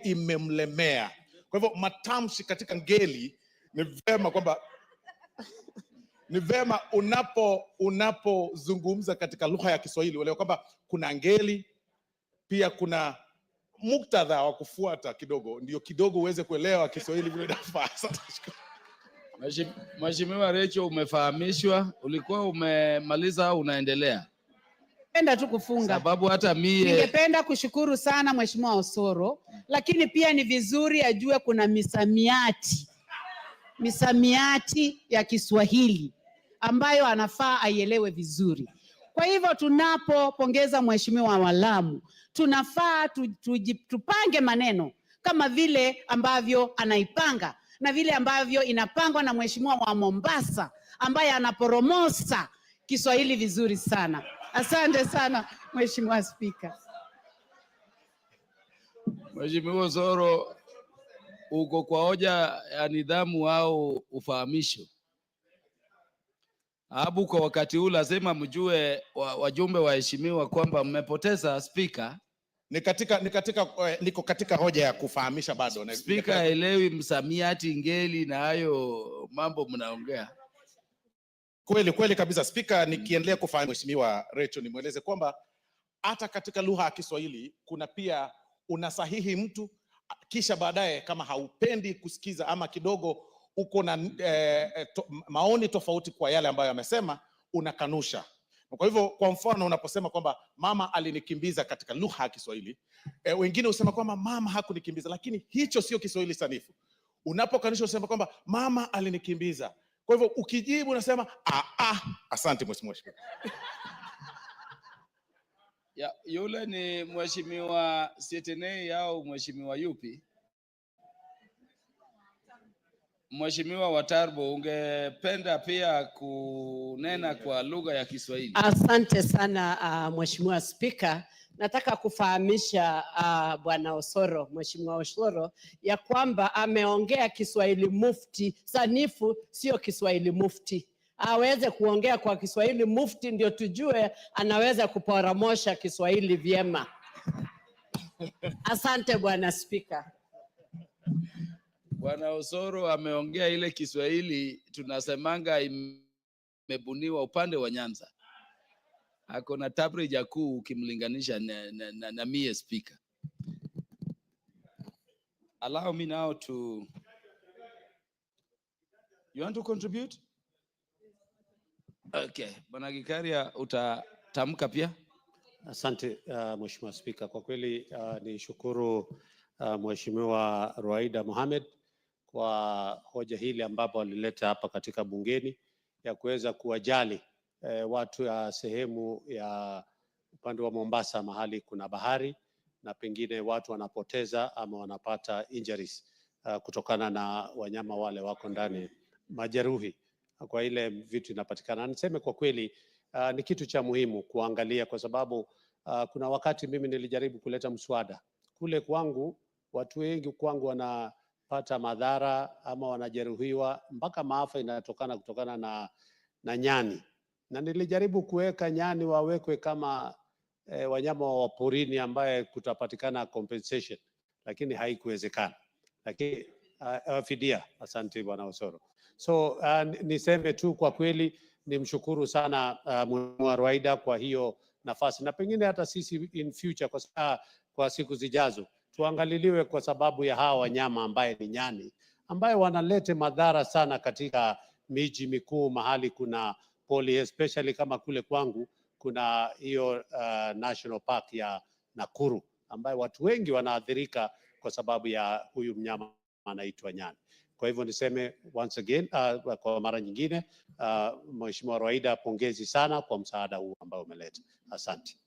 imemlemea. Kwa hivyo matamshi katika ngeli ni vema kwamba ni vema unapozungumza katika lugha ya Kiswahili uelewe kwamba kuna ngeli, pia kuna muktadha wa kufuata kidogo, ndio kidogo uweze kuelewa Kiswahili vile inafaa. Mheshimiwa Rachel, umefahamishwa, ulikuwa umemaliza au unaendelea? Ningependa tu kufunga. Sababu hata mie Ningependa kushukuru sana Mheshimiwa Osoro, lakini pia ni vizuri ajue kuna misamiati ya Kiswahili ambayo anafaa aielewe vizuri. Kwa hivyo tunapopongeza Mheshimiwa wa Lamu, tunafaa tupange maneno kama vile ambavyo anaipanga na vile ambavyo inapangwa na Mheshimiwa wa Mombasa ambaye anaporomosa Kiswahili vizuri sana. Asante sana Mheshimiwa Spika. Mheshimiwa Osoro, uko kwa hoja ya nidhamu au ufahamisho? Abu, kwa wakati huu lazima mjue wajumbe waheshimiwa kwamba mmepoteza spika. Niko katika hoja ya kufahamisha bado. Spika haelewi msamiati, ngeli na hayo mambo mnaongea. Kweli kabisa Spika, nikiendelea kufahamisha Mheshimiwa Rachel, nimweleze kwamba hata katika lugha ya Kiswahili kuna pia unasahihi mtu, kisha baadaye kama haupendi kusikiza ama kidogo uko na maoni tofauti kwa yale ambayo amesema, unakanusha. Kwa hivyo kwa mfano unaposema kwamba mama alinikimbiza katika lugha ya Kiswahili, wengine husema kwamba mama hakunikimbiza, lakini hicho sio Kiswahili sanifu. Unapokanusha usema kwamba mama alinikimbiza. Kwa hivyo ukijibu unasema asante Mheshimiwa Spika. Ya, yule ni Mheshimiwa Sietenei au Mheshimiwa yupi? Mheshimiwa Watarbo, ungependa pia kunena kwa lugha ya Kiswahili? Asante sana Mheshimiwa Spika. Nataka kufahamisha Bwana Osoro, Mheshimiwa Osoro, ya kwamba ameongea Kiswahili mufti sanifu, sio Kiswahili mufti. Aweze kuongea kwa Kiswahili mufti ndio tujue anaweza kuporomosha Kiswahili vyema. Asante Bwana Spika. Bwana Osoro ameongea ile Kiswahili tunasemanga imebuniwa upande wa Nyanza. Ako na tabrija kuu ukimlinganisha na mie Speaker. Allow me now to... You want to contribute? Okay. Bwana Gikaria, utatamka pia? Asante Mheshimiwa Spika. Kwa kweli ni shukuru Mheshimiwa Ruaida Mohamed kwa hoja hili ambapo alileta hapa katika bungeni ya kuweza kuwajali watu ya sehemu ya upande wa Mombasa mahali kuna bahari na pengine watu wanapoteza ama wanapata injuries kutokana na wanyama wale wako ndani, majeruhi kwa ile vitu inapatikana. Niseme kwa kweli ni kitu cha muhimu kuangalia, kwa sababu kuna wakati mimi nilijaribu kuleta mswada kule kwangu, watu wengi kwangu wanapata madhara ama wanajeruhiwa mpaka maafa inatokana kutokana na nyani, na nilijaribu kuweka nyani wawekwe kama wanyama wa porini ambaye kutapatikana compensation, lakini haikuwezekana. Lakini fidia. Asante Bwana Osoro. So niseme tu kwa kweli nimshukuru sana Mheshimiwa Ruaida kwa hiyo nafasi, na pengine hata sisi in future kwa siku zijazo tuangaliliwe kwa sababu ya hawa wanyama ambaye ni nyani ambaye wanalete madhara sana katika miji mikuu mahali kuna poli, especially kama kule kwangu kuna hiyo National Park ya Nakuru ambayo watu wengi wanaathirika kwa sababu ya huyu mnyama anaitwa nyani. Kwa hivyo niseme once again, kwa mara nyingine, Mheshimiwa Rwaida, pongezi sana kwa msaada huu ambao umeleta. Asante.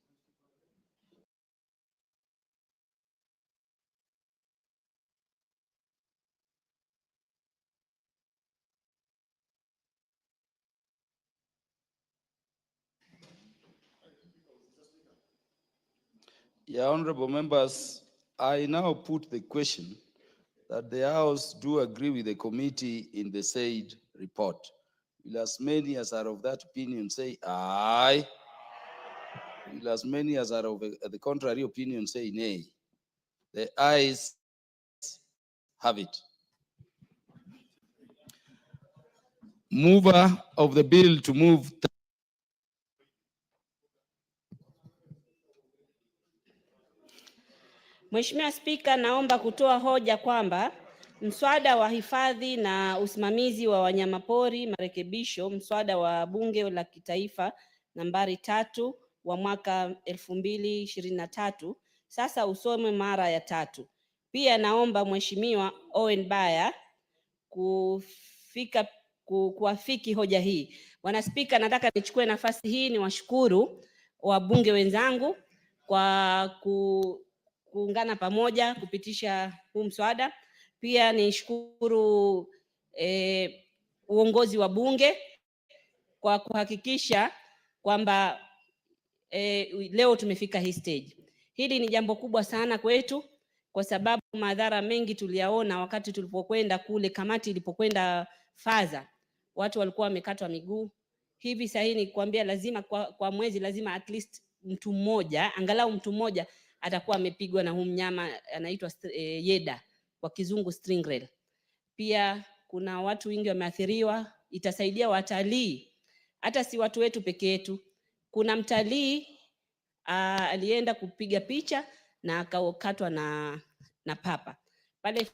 Yeah, honorable members, I now put the question that the House do agree with the committee in the said report. Will as many as are of that opinion say aye? Will as many as are of the contrary opinion say nay? The ayes have it. Mover of the bill to move. Mheshimiwa Spika, naomba kutoa hoja kwamba mswada wa hifadhi na usimamizi wa wanyamapori marekebisho, mswada wa Bunge la Kitaifa nambari 3 wa mwaka 2023 sasa usomwe mara ya 3. Pia naomba Mheshimiwa Owen Baya kuafiki hoja hii. Bwana Spika, nataka nichukue nafasi hii niwashukuru wabunge wenzangu kwa kuungana pamoja kupitisha huu mswada. Pia nishukuru uongozi wa bunge kwa kuhakikisha kwamba leo tumefika hii stage. Hili ni jambo kubwa sana kwetu kwa sababu madhara mengi tuliyaona wakati tulipokwenda kule, kamati ilipokwenda Faza, watu walikuwa wamekatwa miguu. Hivi sasa hii nikwambia lazima kwa mwezi lazima at least mtu mmoja, angalau mtu mmoja atakuwa amepigwa na huu mnyama anaitwa yeda, kwa kizungu stingray. Pia kuna watu wengi wameathiriwa, itasaidia watalii, hata si watu wetu peke yetu. Kuna mtalii alienda kupiga picha na akakatwa na papa. Pale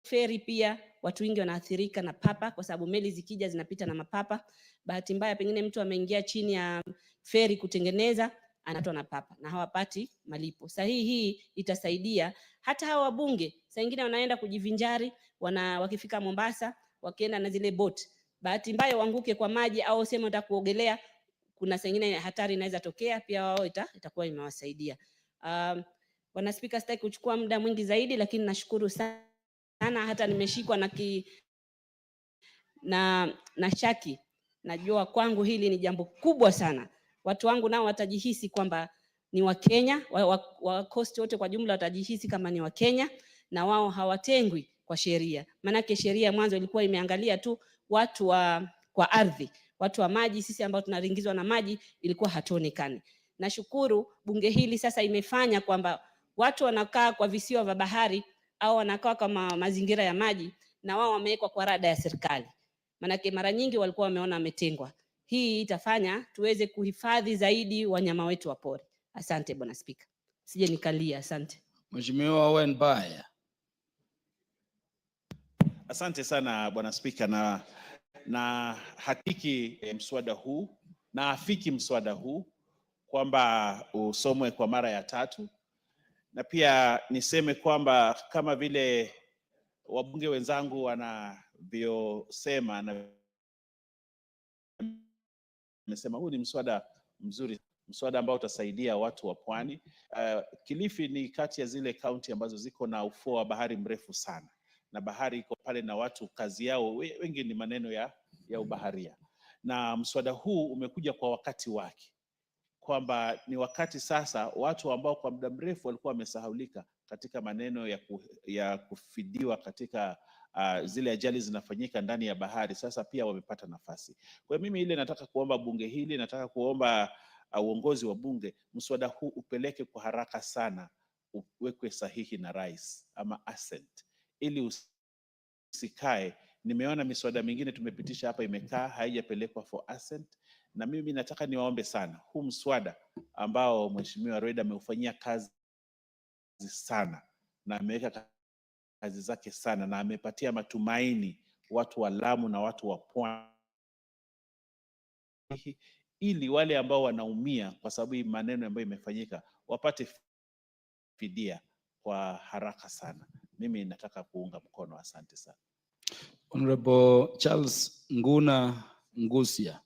feri pia watu wengi wanaathirika na papa kwa sababu meli zikija zinapita na mapapa. Bahati mbaya pengine mtu ameingia chini ya feri kutengeneza, anatwa na papa na hawapati malipo. Sahihi hii itasaidia hata hawa wabunge saa nyingine wanaenda kujivinjari, wakifika Mombasa wakienda na zile boat, bahati mbaya waanguke kwa maji au sema unataka kuogelea, kuna saa nyingine hatari inaweza tokea, pia wao itakuwa imewasaidia. Bwana Spika, sitaki kuchukua muda mwingi zaidi, lakini nashukuru sana hata nimeshikwa na shaki. Najua kwangu hili ni jambo kubwa sana. Watu wangu nao watajihisi kwamba ni Wakenya, Coast wote kwa jumla watajihisi kama ni Wakenya na wao hawatengwi kwa sheria. Maanake sheria mwanzo ilikuwa imeangalia tu watu kwa ardhi, watu wa maji, sisi ambao tunaringizwa na maji ilikuwa hatuonekani. Nashukuru bunge hili sasa imefanya kwamba watu wanakaa kwa visiwa vya bahari au wanakaa kama mazingira ya maji na wao wamewekwa kwa rada ya serikali. Maanake mara nyingi walikuwa wameona wametengwa. Hii itafanya tuweze kuhifadhi zaidi wanyama wetu wa pori. Asante Bwana Spika. Sije nikalia, asante. Mheshimiwa Owen Baya. Asante sana Bwana Spika, na hakiki mswada huu na afiki mswada huu kwamba usomwe kwa mara ya 3, na pia niseme kwamba kama vile wabunge wenzangu wanavyosema na nimesema, huu ni mswada mzuri, mswada ambao utasaidia watu wa pwani. Kilifi ni kati ya zile kaunti ambazo ziko na ufuo wa bahari mrefu sana, na bahari iko pale na watu kazi yao wengi ni maneno ya ubaharia, na mswada huu umekuja kwa wakati wake, kwamba ni wakati sasa watu ambao kwa muda mrefu walikuwa wamesahaulika katika maneno ya kufidiwa katika zile ajali zinafanyika ndani ya bahari, sasa pia wamepata nafasi. Kwa mimi ile nataka kuomba bunge hili, nataka kuomba uongozi wa bunge, mswada huu upeleke kwa haraka sana, uwekwe sahihi na rais ama assent, ili usikae. Nimeona miswada mingine tumepitisha hapa imekaa haijapelekwa for assent, na mimi nataka niwaombe sana, huu mswada ambao Mheshimiwa Rwaida ameufanyia kazi sana na ameweka kazi zake sana na amepatia matumaini watu wa Lamu na watu wa pwani, ili wale ambao wanaumia kwa sababu hii maneno ambayo imefanyika wapate kutufidia kwa haraka sana. Mimi nataka kuunga mkono. Asante sana. Honorable Charles Nguna Ngusia.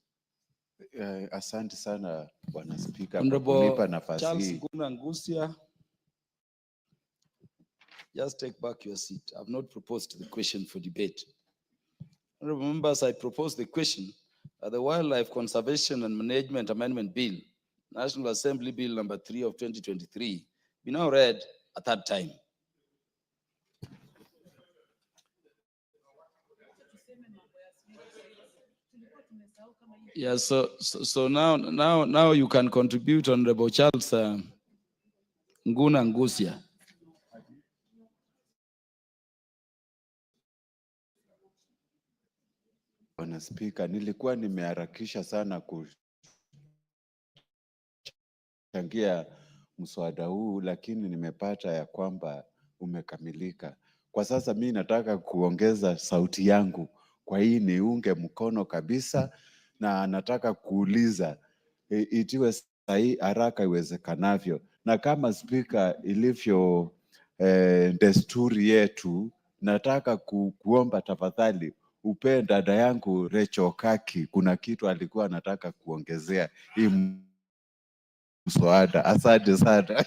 Asante sana Bwana Spika kwa Honorable kunipa nafasi Charles hii. Nguna Ngusia, just take back your seat. I've not proposed the question for debate. Honorable members, I propose the question that the Wildlife Conservation and Management Amendment Bill, National Assembly Bill number 3 of 2023, be now read a third time. Yeah, so now you can contribute, Honorable Charles Nguna Ngusia. Bwana Spika, nilikuwa nimeharakisha sana kuchangia mswada huu, lakini nimepata ya kwamba umekamilika. Kwa sasa mimi nataka kuongeza sauti yangu kwa hii niunge mkono kabisa, na nataka kuuliza itiwe sahihi haraka iwezekanavyo, na kama spika ilivyo desturi yetu, nataka kuomba tafadhali upe dada yangu Rachel Kaki, kuna kitu alikuwa anataka kuongezea hii mswada. Asante sana.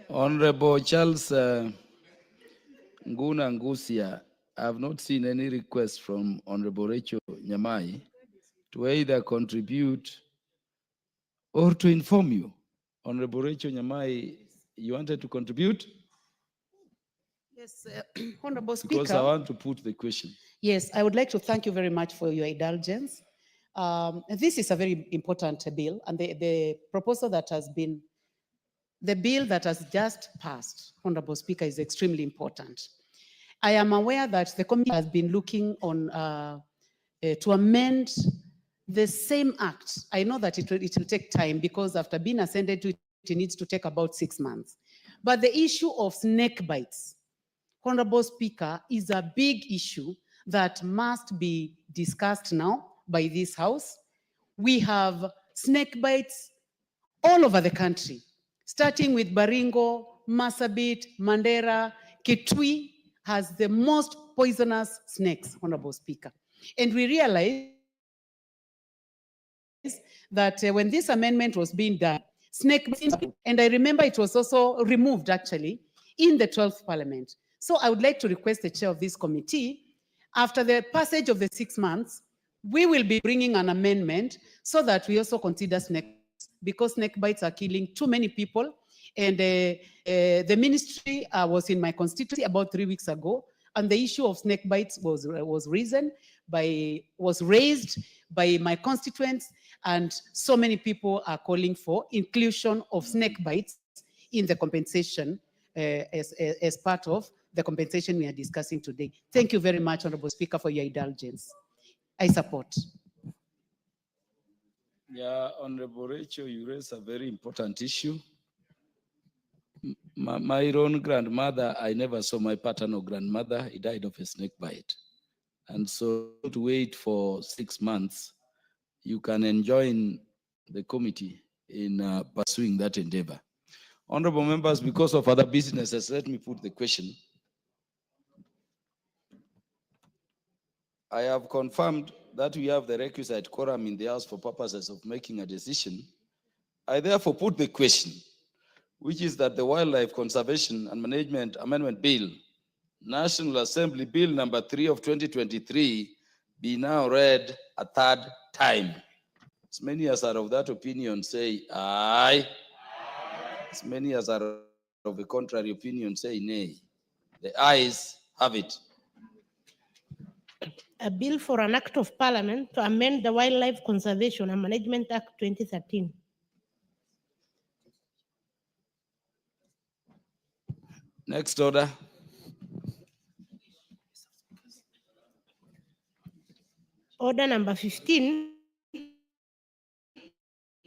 Honorable Charles Nguna Ngusia, I have not seen any request from Honorable Rachel Nyamai to either contribute or to inform you. Honorable Rachel Nyamai, you wanted to contribute? Yes, Honorable Because I Speaker. want to put the question. Yes, I would like to thank you very much for your indulgence. This is a very important bill, and the proposal that has been, the bill that has just passed, Honorable Speaker, is extremely important. I am aware that the committee has been looking on to amend the same act. I know that it will take time because after being ascended to it, it needs to take about 6 months. But the issue of snake bites, Honorable Speaker, is a big issue that must be discussed now by this House. We have snake bites all over the country, starting with Baringo, Marsabit, Mandera. Kitui has the most poisonous snakes, Honorable Speaker. And we realize that when this amendment was being done, snake, and I remember it was also removed actually in the 12th Parliament. So I would like to request the chair of this committee, after the passage of the 6 months, we will be bringing an amendment so that we also consider snake bites, because snake bites are killing too many people. And the ministry was in my constituency about 3 weeks ago, and the issue of snake bites was raised by my constituents, and so many people are calling for inclusion of snake bites in the compensation as part of the compensation we are discussing today. Thank you very much, Honorable Speaker, for your indulgence. I support. Yeah, Honorable Rachel, you raise a very important issue. My own grandmother, I never saw my paternal grandmother. He died of a snake bite. And so to wait for 6 months, you can join the committee in pursuing that endeavor. Honorable members, because of other businesses, let me put the question. I have confirmed that we have the requisite quorum in the House for purposes of making a decision. I therefore put the question, which is that the Wildlife Conservation and Management Amendment Bill, National Assembly Bill number 3 of 2023, be now read a third time. As many as are of that opinion say aye. As many as are of the contrary opinion say nay. The ayes have it. A bill for an act of parliament to amend the Wildlife Conservation and Management Act 2013. Next order. Order number 15,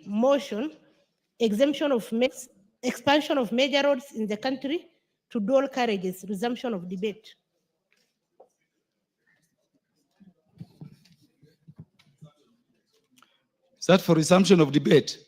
motion, exemption of expansion of major roads in the country to dual carriages, resumption of debate. Is that for resumption of debate?